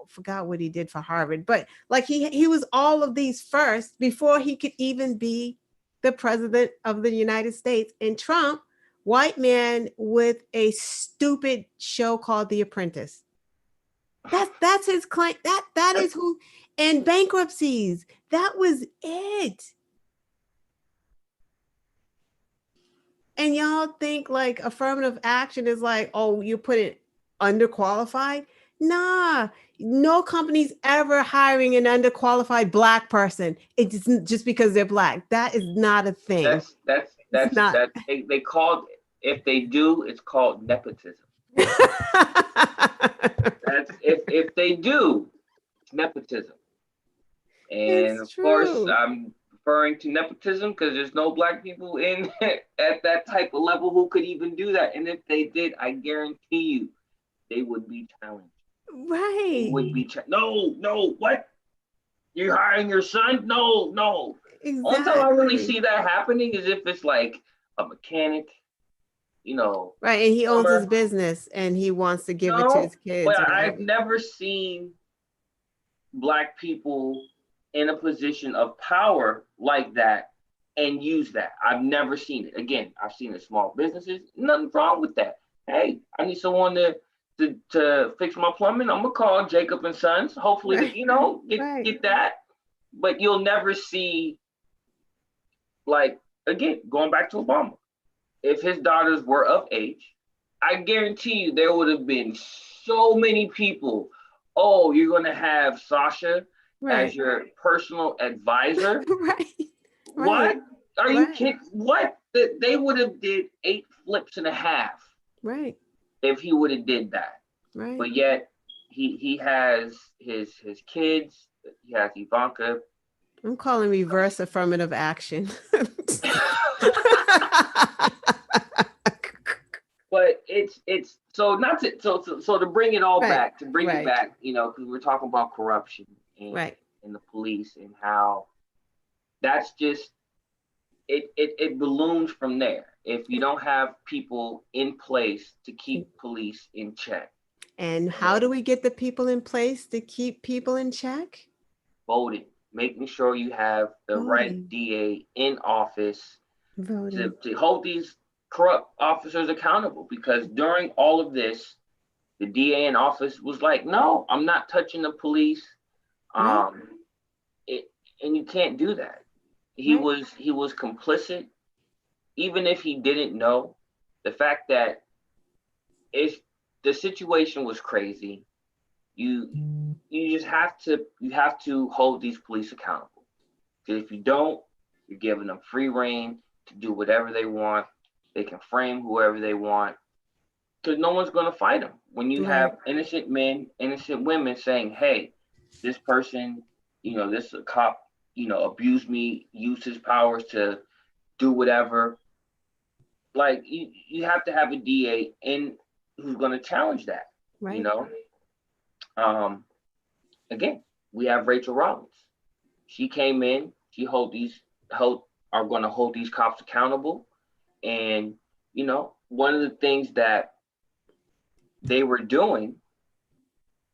forgot what he did for Harvard, but like he was all of these first before he could even be the president of the United States. And Trump, white man with a stupid show called The Apprentice. That's his claim. That is who, and bankruptcies. That was it. And y'all think like affirmative action is like, oh, you put it underqualified? Nah, no company's ever hiring an underqualified Black person. It's just because they're Black. That is not a thing. That's not. They called, if they do, it's called nepotism. That's if they do, it's nepotism. And of course, I'm referring to nepotism because there's no Black people in at that type of level who could even do that. And if they did, I guarantee you, they would be challenged. Right. They would be no, what? You're hiring your son? No. Exactly. Only time I really see that happening is if it's like a mechanic, Right, and he owns summer. his business and he wants to give it to No, his kids. but Or I've whatever. never seen Black people in a position of power like that and use that. I've never seen it. Again, I've seen it small businesses. Nothing wrong with that. Hey, I need someone to fix my plumbing. I'm gonna call Jacob and Sons. Hopefully, Right. get that. But you'll never see, like, again, going back to Obama. If his daughters were of age, I guarantee you there would have been so many people. Oh, you're gonna have Sasha as your personal advisor? Right. What? Are you Right. kidding? What? They would have did 8 flips and a half Right. if he would have did that. Right. But yet he has his kids. He has Ivanka. I'm calling reverse affirmative action. But it's so not to so to bring it all Right, back, it right. back, because we're talking about corruption and Right. the police and how that's just it balloons from there if you don't have people in place to keep police in check. And how do we get the people in place to keep people in check? Voting, making sure you have the right Voting. DA in office Voting. to hold these corrupt officers accountable, because during all of this, the DA in office was like, no, I'm not touching the police. Right. And you can't do that. He Right. was complicit, even if he didn't know. The fact that if the situation was crazy, you just have to hold these police accountable. Because if you don't, you're giving them free reign to do whatever they want. They can frame whoever they want, because no one's going to fight them. When you have innocent men, innocent women saying, hey, this person, this cop, abused me, used his powers to do whatever. Like, you have to have a DA in who's going to challenge that. Right. Again, we have Rachel Rollins. She came in, are going to hold these cops accountable. And, one of the things that they were doing,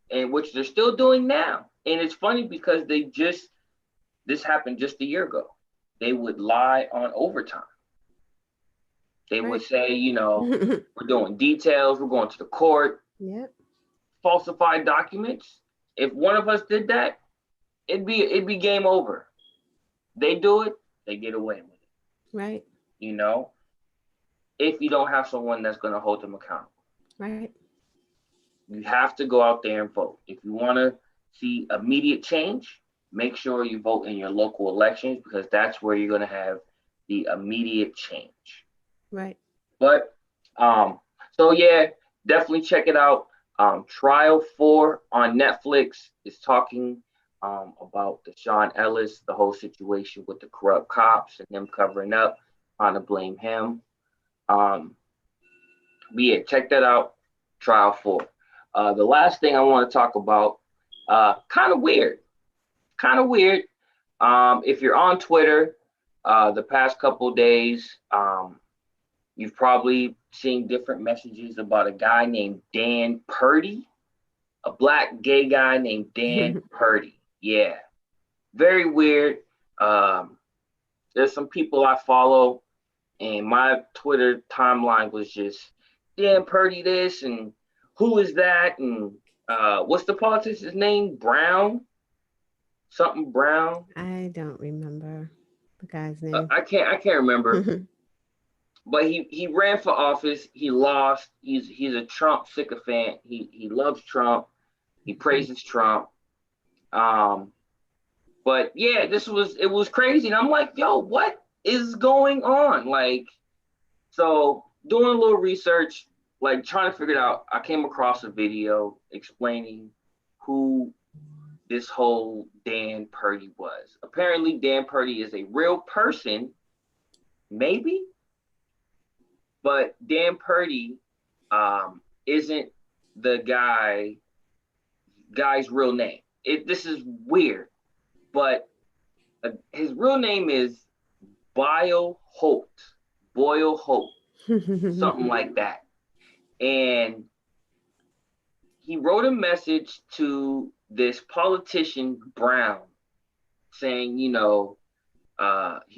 and which they're still doing now, and it's funny because this happened just a year ago. They would lie on overtime. They would say, we're doing details, we're going to the court, falsified documents. If one of us did that, it'd be game over. They do it, they get away with it. Right. If you don't have someone that's going to hold them accountable. Right. You have to go out there and vote. If you want to see immediate change, make sure you vote in your local elections, because that's where you're going to have the immediate change. Right. But so yeah, definitely check it out. Trial 4 on Netflix is talking about Deshaun Ellis, the whole situation with the corrupt cops and them covering up, trying to blame him. But yeah, check that out. Trial 4. The last thing I want to talk about, kind of weird. If you're on Twitter, the past couple days, you've probably seen different messages about a guy named Dan Purdy, a Black gay guy named Dan Purdy. Yeah, very weird. There's some people I follow, and my Twitter timeline was just Dan Purdy this, and who is that, and what's the politician's name? Something Brown. I don't remember the guy's name. I can't remember. But he ran for office. He lost. He's a Trump sycophant. He loves Trump. He praises Trump. But yeah, it was crazy. And I'm like, yo, what is going on? Like, so doing a little research, like trying to figure it out, I came across a video explaining who this whole Dan Purdy was. Apparently, Dan Purdy is a real person, maybe, but Dan Purdy isn't the guy's real name. This is weird, but his real name is Boyle Holt. something like that. And he wrote a message to this politician, Brown, saying, he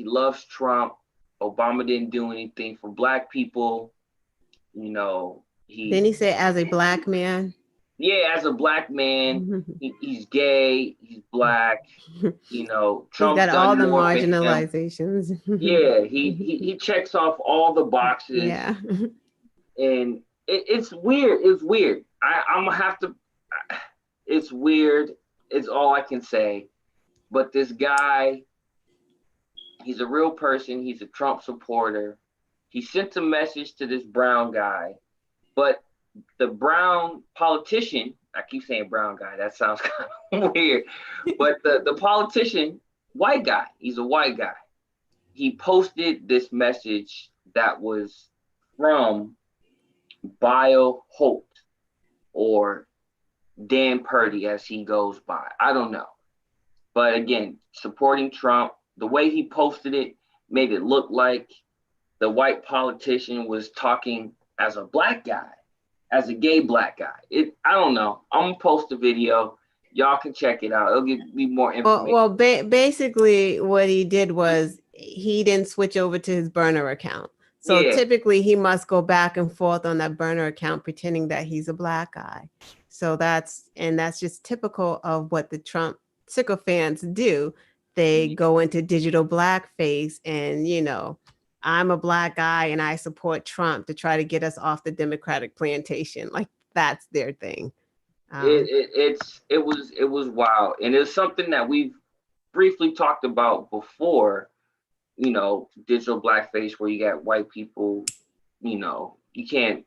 loves Trump. Obama didn't do anything for black people. Then he said, as a black man. Yeah, as a black man, he's gay, he's black. Trump's got all the marginalizations. Yeah, he checks off all the boxes. Yeah, and it's weird. It's weird. I'm gonna have to. It's weird. It's all I can say. But this guy, he's a real person. He's a Trump supporter. He sent a message to this brown guy, but the brown politician, I keep saying brown guy, that sounds kind of weird, but the politician, white guy, he's a white guy. He posted this message that was from Bio Holt, or Dan Purdy as he goes by. I don't know. But again, supporting Trump, the way he posted it made it look like the white politician was talking as a black guy, as a gay black guy. I don't know. I'm gonna post a video. Y'all can check it out. It'll give me more information. Well, basically what he did was he didn't switch over to his burner account. So typically he must go back and forth on that burner account pretending that he's a black guy. So that's just typical of what the Trump sycophants do. They go into digital blackface and, I'm a black guy and I support Trump to try to get us off the Democratic plantation. Like that's their thing. It was wild. And it's something that we've briefly talked about before, digital blackface, where you got white people, you can't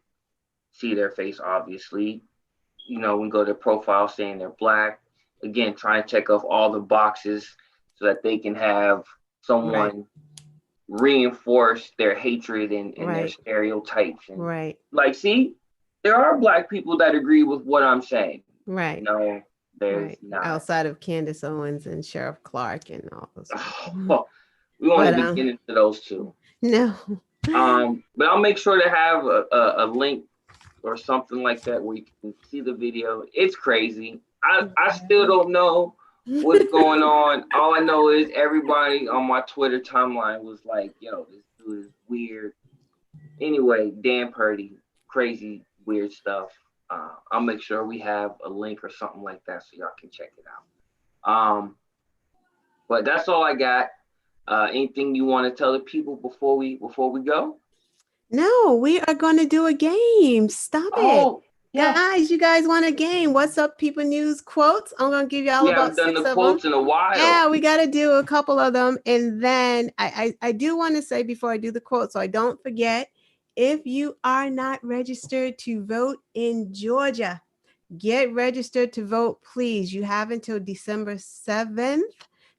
see their face, obviously. We go to their profile saying they're black. Again, try and check off all the boxes so that they can have someone reinforce their hatred and their stereotypes. And, like, see, there are black people that agree with what I'm saying. Right. No, there's not. Outside of Candace Owens and Sheriff Clark and all those. We won't even get into those two. No. But I'll make sure to have a link or something like that where you can see the video. It's crazy. I still don't know what's going on. All I know is everybody on my Twitter timeline was like, yo, this dude is weird. Anyway, Dan Purdy, crazy, weird stuff. I'll make sure we have a link or something like that so y'all can check it out. But that's all I got. Anything you want to tell the people before we go? No, we are going to do a game. Stop it. Yeah. Guys, you guys want a game? What's up, people news quotes? I'm going to give y'all about 6 of them. We haven't done the quotes in a while. Yeah, we got to do a couple of them. And then I do want to say before I do the quote, so I don't forget, if you are not registered to vote in Georgia, get registered to vote, please. You have until December 7th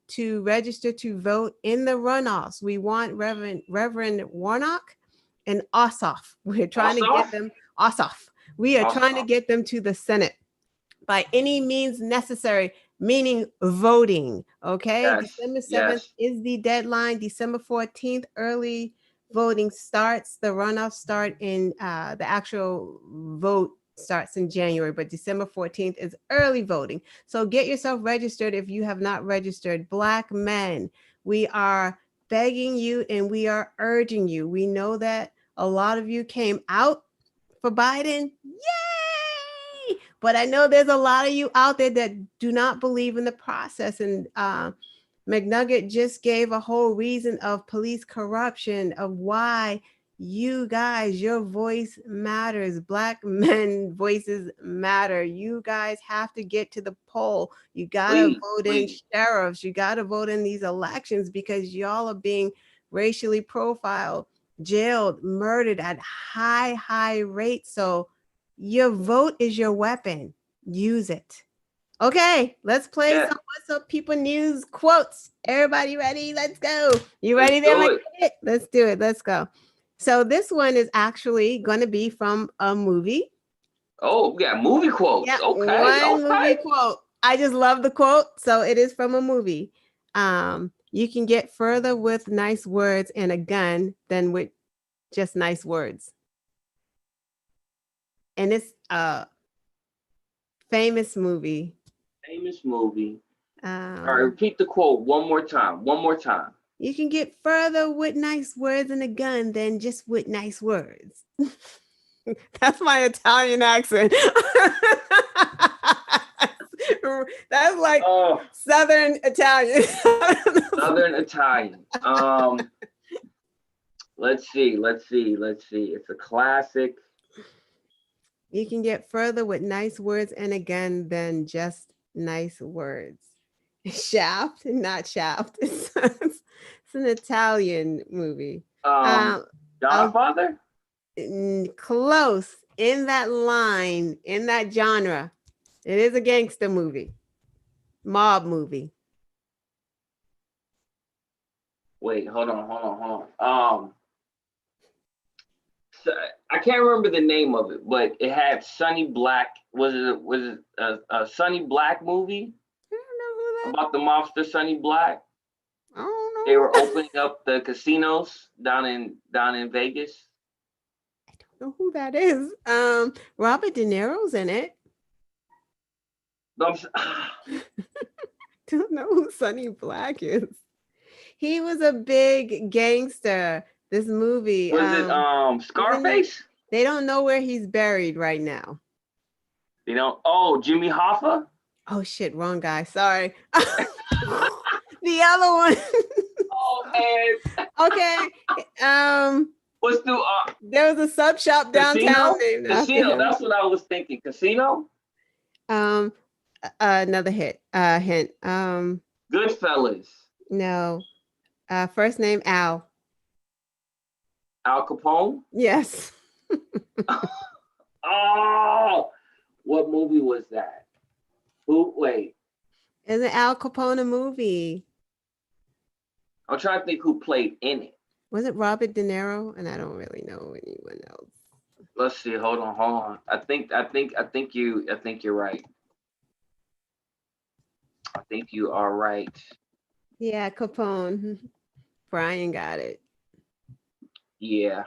to register to vote in the runoffs. We want Reverend Warnock and Ossoff. We're trying to get them, Ossoff. We are trying to get them to the Senate by any means necessary, meaning voting. Okay. Yes. December 7th is the deadline. December 14th, early voting starts. The runoff start in the actual vote starts in January, but December 14th is early voting. So get yourself registered if you have not registered. Black men, we are begging you and we are urging you. We know that a lot of you came out for Biden. Yay! But I know there's a lot of you out there that do not believe in the process. And McNugget just gave a whole reason of police corruption, of why you guys, your voice matters. Black men voices matter. You guys have to get to the poll. You got to vote in sheriffs. You got to vote in these elections because y'all are being racially profiled, jailed, murdered at high rates. So your vote is your weapon. Use it. Okay, let's play some What's Up People News quotes. Everybody ready? Let's go. You ready there? Let's do it. Let's go. So this one is actually going to be from a movie. Oh, we got movie quotes. Yeah, one movie quote. I just love the quote. So it is from a movie. You can get further with nice words and a gun than with just nice words. And it's a famous movie. Famous movie. All right, repeat the quote one more time. One more time. You can get further with nice words in a gun than just with nice words. That's my Italian accent. That's like Southern Italian. Southern Italian. Let's see. It's a classic. You can get further with nice words and a gun than just nice words. Shaft, not Shaft. It's an Italian movie. Godfather? Close. In that line, in that genre. It is a gangster movie. Mob movie. Wait, hold on. So, I can't remember the name of it, but it had Sonny Black. Was it a Sonny Black movie? I don't know who that About the mobster Sonny Black? I don't know. They were opening up the casinos down in Vegas. I don't know who that is. Robert De Niro's in it. Don't know who Sonny Black is. He was a big gangster. This movie. Was it Scarface? They don't know where he's buried right now. They don't. Oh, Jimmy Hoffa? Oh shit, wrong guy. Sorry. The other one. Oh man. Okay. What's the there was a sub shop downtown named after Casino. him. That's what I was thinking. Casino? Another hint. Goodfellas. No. First name Al. Al Capone? Yes. Oh, what movie was that? Wait. It's an Al Capone movie. I'm trying to think who played in it. Was it Robert De Niro? And I don't really know anyone else. Let's see. Hold on. I think you're right. I think you are right. Yeah, Capone. Brian got it. Yeah.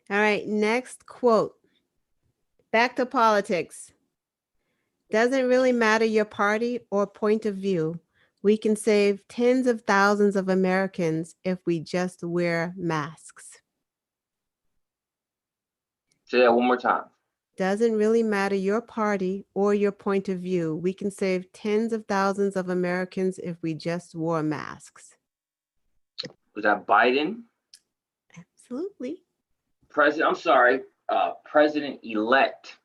All right, next quote. Back to politics. Doesn't really matter your party or point of view. We can save tens of thousands of Americans if we just wear masks. Say that one more time. Doesn't really matter your party or your point of view. We can save tens of thousands of Americans if we just wore masks. Was that Biden? Absolutely. President-elect.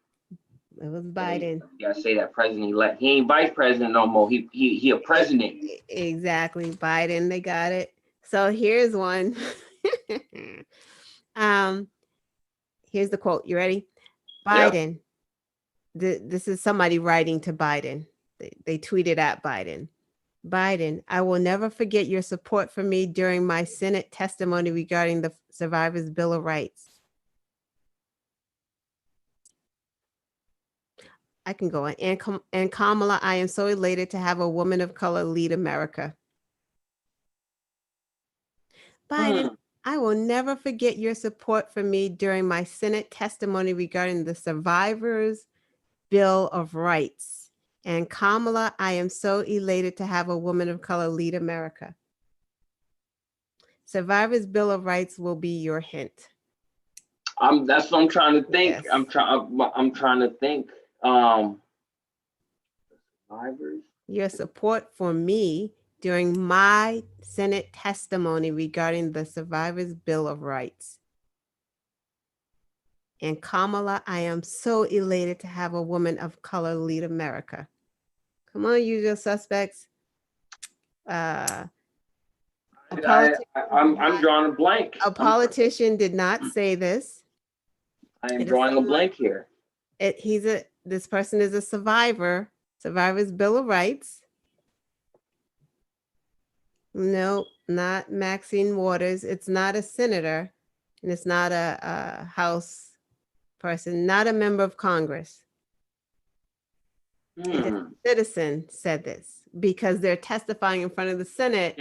It was Biden. You gotta say that, president-elect. He ain't vice president no more. He a president. Exactly. Biden, they got it. So here's one. Here's the quote. You ready? Biden. Yeah. This is somebody writing to Biden. They tweeted at Biden. Biden, I will never forget your support for me during my Senate testimony regarding the Survivors' Bill of Rights. I can go on. And Kamala, I am so elated to have a woman of color lead America. Biden, I will never forget your support for me during my Senate testimony regarding the Survivors' Bill of Rights. And Kamala, I am so elated to have a woman of color lead America. Survivors' Bill of Rights will be your hint. That's what I'm trying to think. Yes. I'm trying to think. Survivors. Your support for me during my Senate testimony regarding the Survivors' Bill of Rights. And Kamala, I am so elated to have a woman of color lead America. Come on, usual suspects. I'm drawing a blank. A politician did not say this. I am drawing a blank here. This person is a survivor. Survivors' Bill of Rights. No, not Maxine Waters. It's not a senator, and it's not a House person, not a member of Congress. A citizen said this because they're testifying in front of the Senate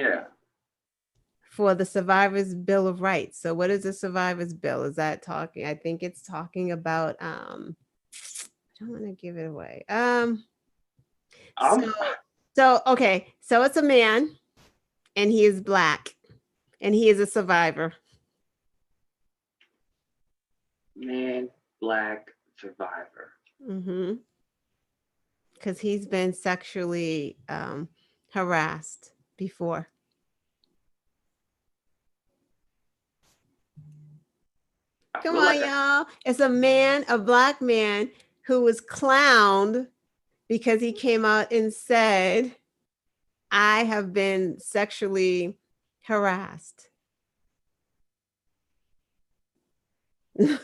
for the Survivors Bill of Rights. So what is the Survivors Bill? Is that talking? I think it's talking about I don't want to give it away. So okay, so it's a man and he is black and he is a survivor. Man, black survivor. Mm-hmm. Because he's been sexually harassed before. Come on, y'all. It's a man, a black man who was clowned because he came out and said, I have been sexually harassed.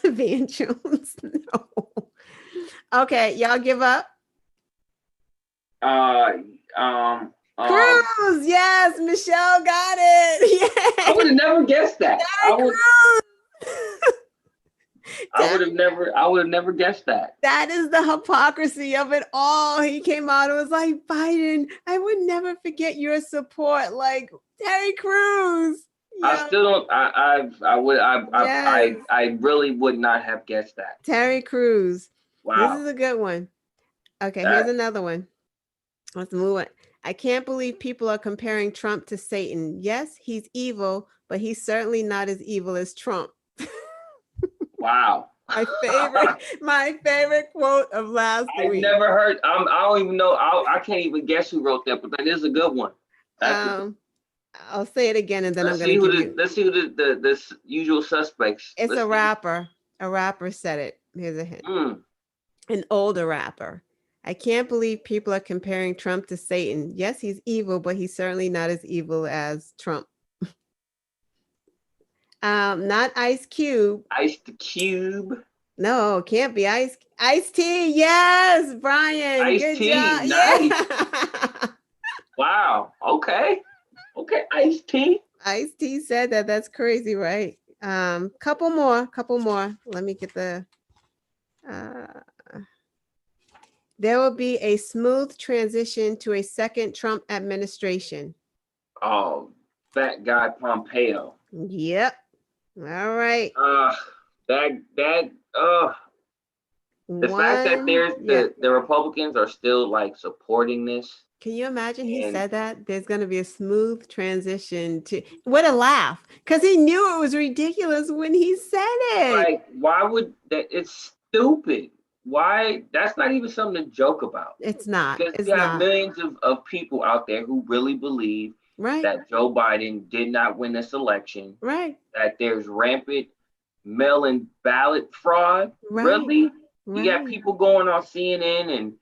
Van Jones, no. Okay, y'all give up? Cruz, yes, Michelle got it. Yay. I would have never guessed that. I would have never guessed that. That is the hypocrisy of it all. He came out and was like, Biden, I would never forget your support. Like Terry Crews. Yeah. I still don't. I really would not have guessed that. Terry Crews. Wow. This is a good one. Okay, here's another one. Let's move on. I can't believe people are comparing Trump to Satan. Yes, he's evil, but he's certainly not as evil as Trump. Wow. My favorite quote of last week. I've never heard. I don't even know. I can't even guess who wrote that, but that is a good one. I'll say it again, and then let's I'm going to let's see who the usual suspects. It's a rapper. A rapper said it. Here's a hint. An older rapper. I can't believe people are comparing Trump to Satan. Yes, he's evil, but he's certainly not as evil as Trump. Not Ice Cube. Ice the Cube. No, can't be Ice T. Yes, Brian. Ice Good T. job. Nice. Yeah. Wow. Okay. Ice T. Ice T said that. That's crazy, right? Couple more. Let me get the. There will be a smooth transition to a second Trump administration. Oh, that guy Pompeo. Yep. All right. The fact that the Republicans are still like supporting this. Can you imagine he said that? There's going to be a smooth transition to, what a laugh. Because he knew it was ridiculous when he said it. Like, why would that? It's stupid. Why? That's not even something to joke about. It's not. Because you have millions of people out there who really believe that Joe Biden did not win this election. Right. That there's rampant mail-in ballot fraud. Right. Really? You got people going on CNN and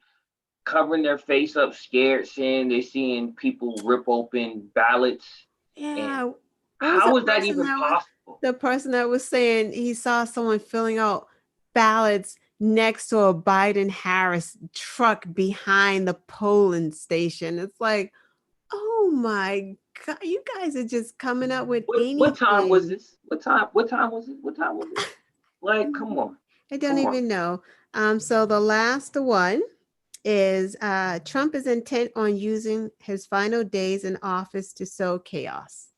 covering their face up scared, saying they're seeing people rip open ballots. Yeah. How is that even possible? The person that was saying he saw someone filling out ballots next to a Biden-Harris truck behind the polling station. It's like, oh my God, you guys are just coming up with anything. What time was this? What time was it? Like, come on. I don't even know. So the last one is Trump is intent on using his final days in office to sow chaos.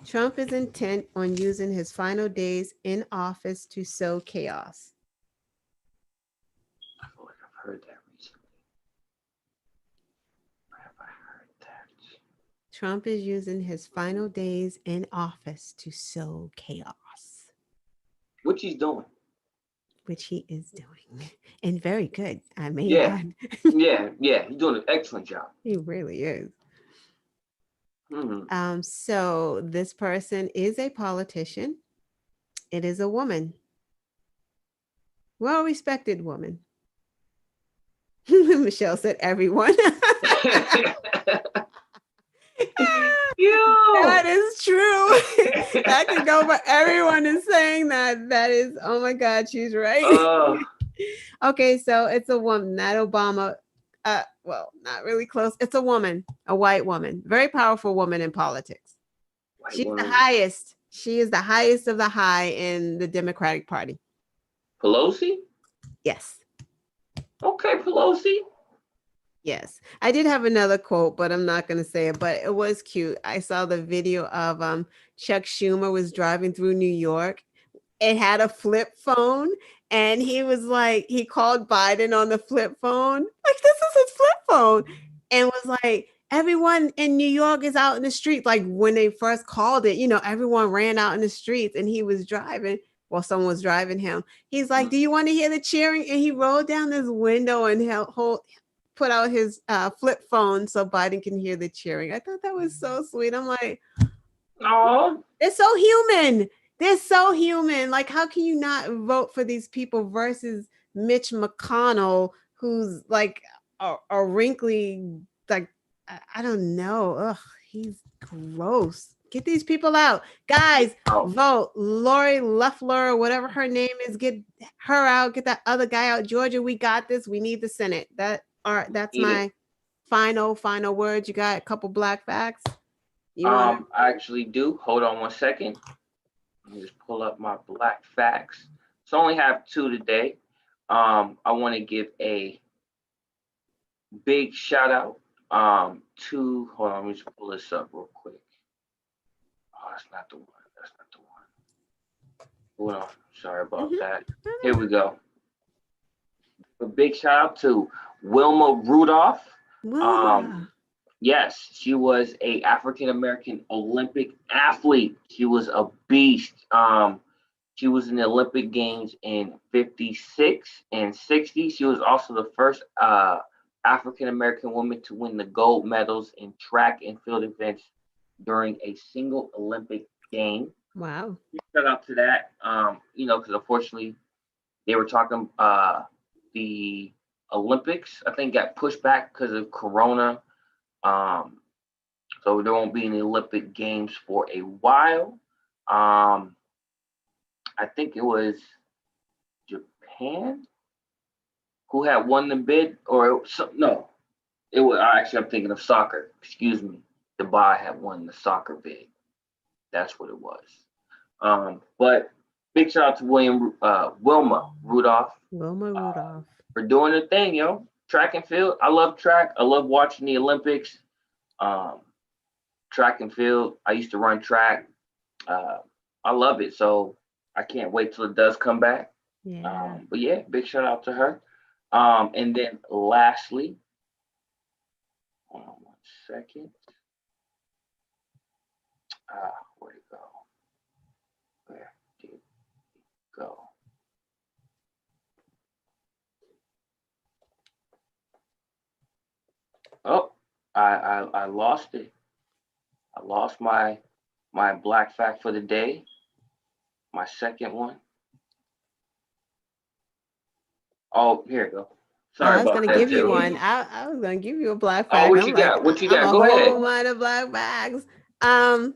Trump is intent on using his final days in office to sow chaos. I feel like I've heard that recently. Where have I heard that? Trump is using his final days in office to sow chaos. Which he's doing. Which he is doing. And very good, I may add. yeah. He's doing an excellent job. He really is. Mm-hmm. So this person is a politician. It is a woman. Well-respected woman. Michelle said everyone. That is true. That could go for everyone is saying that. That is, oh my God, she's right. Okay, so it's a woman, not Obama. Well, not really close. It's a woman, a white woman, very powerful woman in politics. She's the highest. She is the highest of the high in the Democratic Party. Pelosi? Yes. Okay, Pelosi. Yes. I did have another quote, but I'm not going to say it, but it was cute. I saw the video of Chuck Schumer was driving through New York. It had a flip phone, and he was like, he called Biden on the flip phone. Like, this is his flip phone. And was like, everyone in New York is out in the streets. Like, when they first called it, everyone ran out in the streets, and he was driving. Well, someone was driving him. He's like, "Do you want to hear the cheering?" And he rolled down this window and put out his flip phone so Biden can hear the cheering. I thought that was so sweet. I'm like, oh, they're so human. They're so human. Like, how can you not vote for these people versus Mitch McConnell, who's like a wrinkly, like, I don't know. Ugh, he's gross. Get these people out. Guys, vote. Lori Loeffler, whatever her name is, get her out. Get that other guy out. Georgia, we got this. We need the Senate. That's my final words. You got a couple black facts? I actually do. Hold on 1 second. Let me just pull up my black facts. So I only have 2 today. I want to give a big shout out to, hold on, let me just pull this up real quick. Oh, that's not the one. That's not the one. Hold on. Sorry about that. Here we go. A big shout out to Wilma Rudolph. Yes, she was a African American Olympic athlete. She was a beast. She was in the Olympic Games in '56 and '60. She was also the first African American woman to win the gold medals in track and field events during a single Olympic game. Wow. Shout out to that. Because unfortunately they were talking the Olympics, I think, got pushed back because of Corona. So there won't be any Olympic Games for a while. I think it was Japan who had won the bid, or no, it was actually, I'm thinking of soccer. Excuse me, Dubai had won the soccer bid. That's what it was. But big shout out to Wilma Rudolph. Wilma Rudolph. For doing the thing, yo. Track and field. I love track. I love watching the Olympics. Track and field. I used to run track. I love it. So I can't wait till it does come back. Yeah. But yeah, big shout out to her. And then lastly, hold on 1 second. Where'd it go? Where did it go? Oh, I lost it. I lost my black fact for the day. My second one. Oh, here you go. Sorry I was about going to that, give you too. one. I was going to give you a black Oh, fact. what you got? What you got? I'm Go a ahead. whole lot of black bags.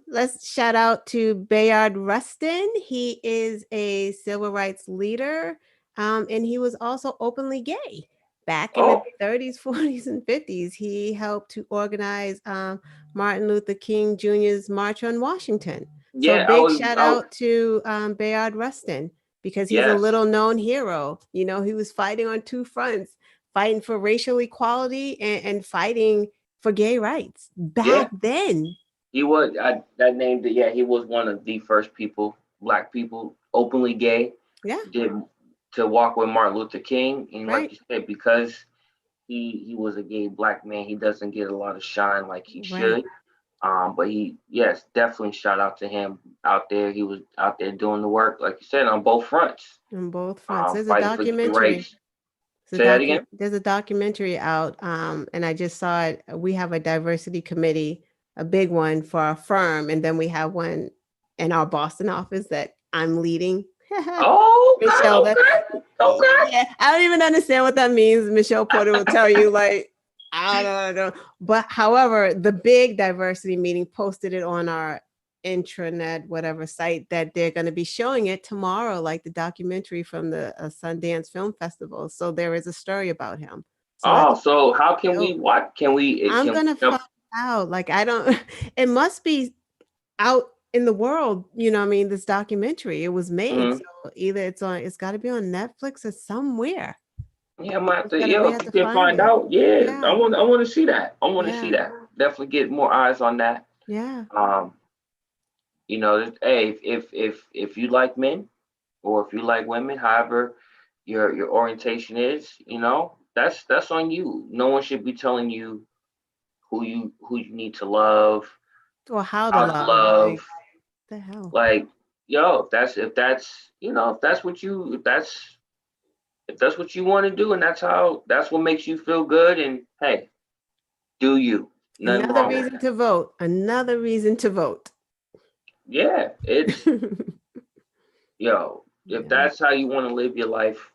Let's shout out to Bayard Rustin. He is a civil rights leader, and he was also openly gay. Back in the 30s, 40s, and 50s, he helped to organize Martin Luther King Jr.'s March on Washington. Yeah, so big shout out to Bayard Rustin, because he's a little known hero. You know, he was fighting on 2 fronts, fighting for racial equality and fighting for gay rights back then. He was, that named it, yeah, he was one of the first black people, openly gay. Yeah. To walk with Martin Luther King. And like you said, because he was a gay black man, he doesn't get a lot of shine like he should. But definitely shout out to him out there. He was out there doing the work, like you said, on both fronts. On both fronts. There's a documentary. Say that again? There's a documentary out, and I just saw it. We have a diversity committee, a big one for our firm, and then we have one in our Boston office that I'm leading. Oh, Michelle, okay. Yeah, I don't even understand what that means. Michelle Porter will tell you, like, I don't know. But however, the big diversity meeting posted it on our intranet, whatever site, that they're going to be showing it tomorrow, like the documentary from the Sundance Film Festival. So there is a story about him. So how can we watch? I'm going to find out. Like, I don't, it must be out in the world, you know what I mean? This documentary, it was made. So either it's got to be on Netflix or somewhere. Yeah, I might have to. We Yeah, if have you to can find find it. out. Yeah, Yeah. I want to see that. I want to see Yeah. that. Definitely get more eyes on that. Yeah. You know, hey, if you like men or if you like women, however your orientation is, you know, that's on you. No one should be telling you who you need to love, Or how to how to love. love. Like, the hell. Like, yo, if that's you know, if that's what you want to do, and that's what makes you feel good, and hey, do you? Nothing Another wrong with reason that. to vote. Another reason to vote. Yeah, it's yo. If Yeah. that's how you want to live your life,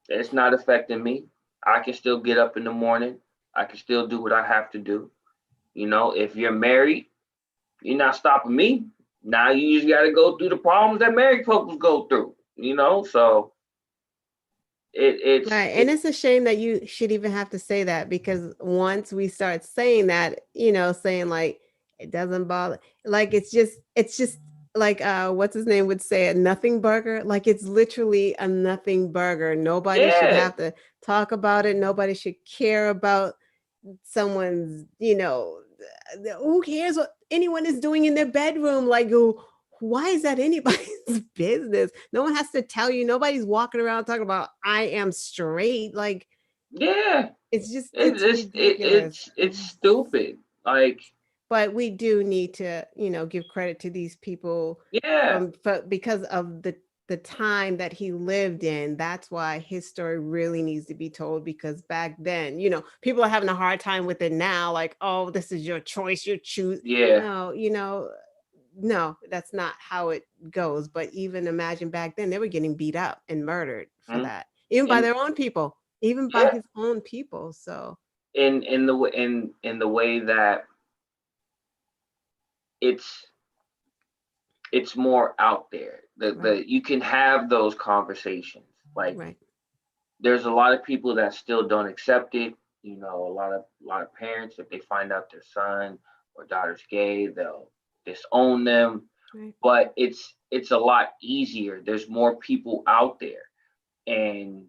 it's not affecting me. I can still get up in the morning. I can still do what I have to do. You know, if you're married, you're not stopping me. Now you just got to go through the problems that married couples go through. You know, so Right. it And it's a shame that you should even have to say that, because once we start saying that, saying like it doesn't bother, like it's just like what's his name would say, a nothing burger. Like it's literally a nothing burger. Nobody should yeah have to talk about it. Nobody should care about someone's, who cares what anyone is doing in their bedroom? Like, why is that anybody's business? No one has to tell you. Nobody's walking around talking about I am straight. Like, yeah. it's ridiculous. It's stupid. Like But we do need to, give credit to these people yeah because of the time that he lived in. That's why his story really needs to be told, because back then, people are having a hard time with it now. Like, oh, this is your choice, you choose. yeah No, no, that's not how it goes. But even imagine back then, they were getting beat up and murdered for mhm. that, even by and their own people, even by yeah his own people. So, in the way that it's it's more out there. right, The you can have those conversations. Like right, there's a lot of people that still don't accept it. You know, a lot of parents, if they find out their son or daughter's gay, they'll disown them. right. But it's a lot easier. There's more people out there, and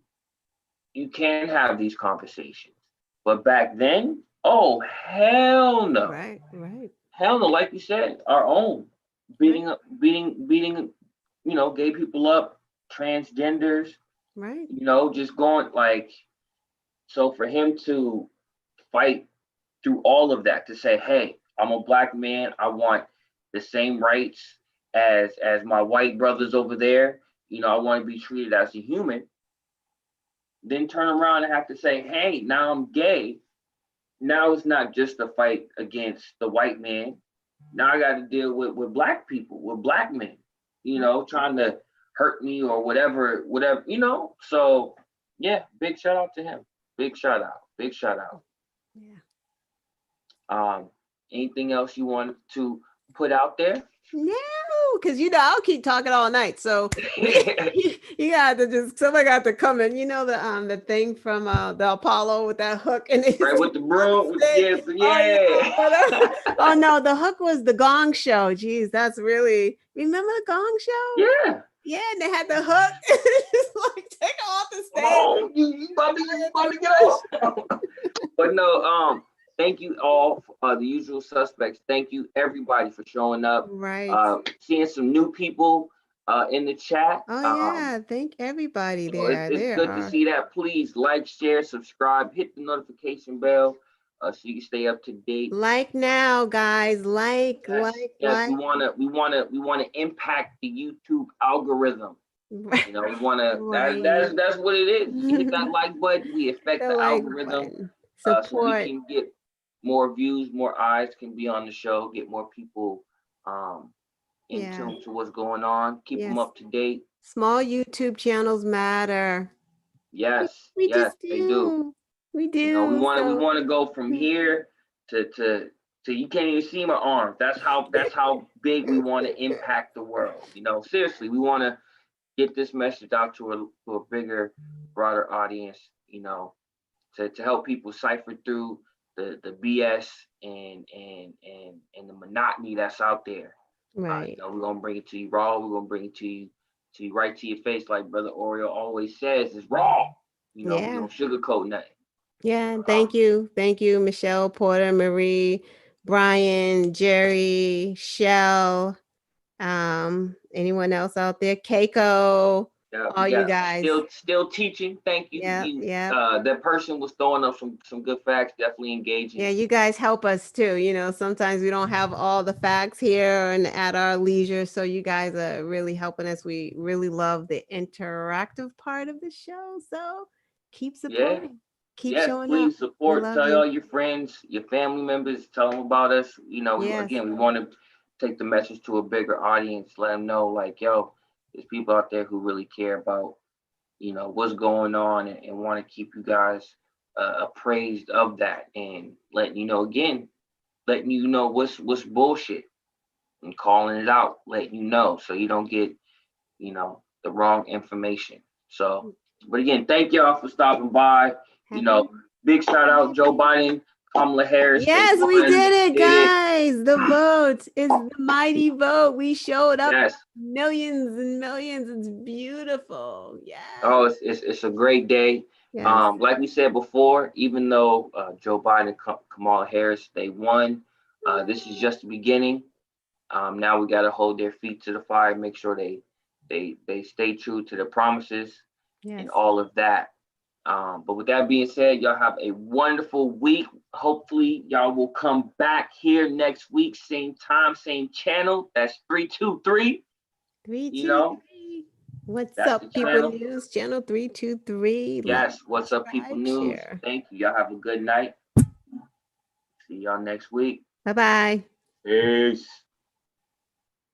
you can have these conversations. But back then, oh hell no, Right, right, hell no. Like you said, our own right, beating, gay people up, transgenders, right. just going like. So for him to fight through all of that to say, hey, I'm a black man, I want the same rights as my white brothers over there. I want to be treated as a human. Then turn around and have to say, hey, now I'm gay. Now it's not just a fight against the white man. Now I got to deal with black people, with black men, trying to hurt me or whatever. So yeah, big shout out to him. Big shout out. Big shout out. Yeah. Um, anything else you want to put out there? No, because I'll keep talking all night. So Right you got to somebody got to come in. The thing from the Apollo with that hook and it's with the broom. Yes, oh yeah. oh no, the hook was the Gong Show. Jeez, that's really, remember the Gong Show? Yeah. Yeah, and they had the hook. It's like, take her off the Come stage. on, you about to get off. But no, thank you all, the usual suspects. Thank you everybody for showing up. Right. Seeing some new people in the chat. Oh yeah, thank everybody there. It's There good to are. see that. Please like, share, subscribe, hit the notification bell, so you can stay up to date. Like now, guys. Like. Yes. We wanna impact the YouTube algorithm. Right. We wanna Right. that's what it is. Hit that like button. We affect The the like algorithm, button. so we Support. can get more views, more eyes can be on the show, get more people in Yeah. tune to what's going on, keep them Yes. up to date. Small YouTube channels matter. We Yes, just they do. do. We We do. want to we So want to go from here to you can't even see my arms. That's how big we want to impact the world. Seriously, we want to get this message out to a bigger, broader audience. To help people cipher through the BS and the monotony that's out there. right. We're gonna bring it to you raw. We're gonna bring it to you right to your face, like Brother Oreo always says, is raw. You know, we Yeah. don't sugarcoat nothing. Yeah. Thank you. Thank you, Michelle, Porter, Marie, Brian, Jerry, Shell. Anyone else out there? Keiko, all you guys. Still teaching. Thank you. Yeah. That person was throwing up some good facts, definitely engaging. Yeah, you guys help us too. You know, sometimes we don't have all the facts here and at our leisure. So you guys are really helping us. We really love the interactive part of the show. So keep supporting. Keep showing up. Please support. Tell all your friends, your family members, tell them about us. You know, again, we want to take the message to a bigger audience, let them know, like, yo, there's people out there who really care about, you know, what's going on and want to keep you guys appraised of that, and letting you know, again, letting you know what's bullshit and calling it out, letting you know so you don't get, you know, the wrong information. So, but again, thank y'all for stopping by. You know, big shout out Joe Biden, Kamala Harris. Yes, we did it, guys. The vote is the mighty vote. We showed up. Yes. Millions and millions. It's beautiful. Yeah. Oh, it's a great day. Yes. Like we said before, even though Joe Biden and Kamala Harris, they won, this is just the beginning. Now we got to hold their feet to the fire, make sure they stay true to their promises and all of that. But with that being said, y'all have a wonderful week. Hopefully y'all will come back here next week, same time, same channel. That's 323. 323. What's up, People channel. News? Channel 323. Yes, what's up, People News? Share. Thank you. Y'all have a good night. See y'all next week. Bye-bye. Peace.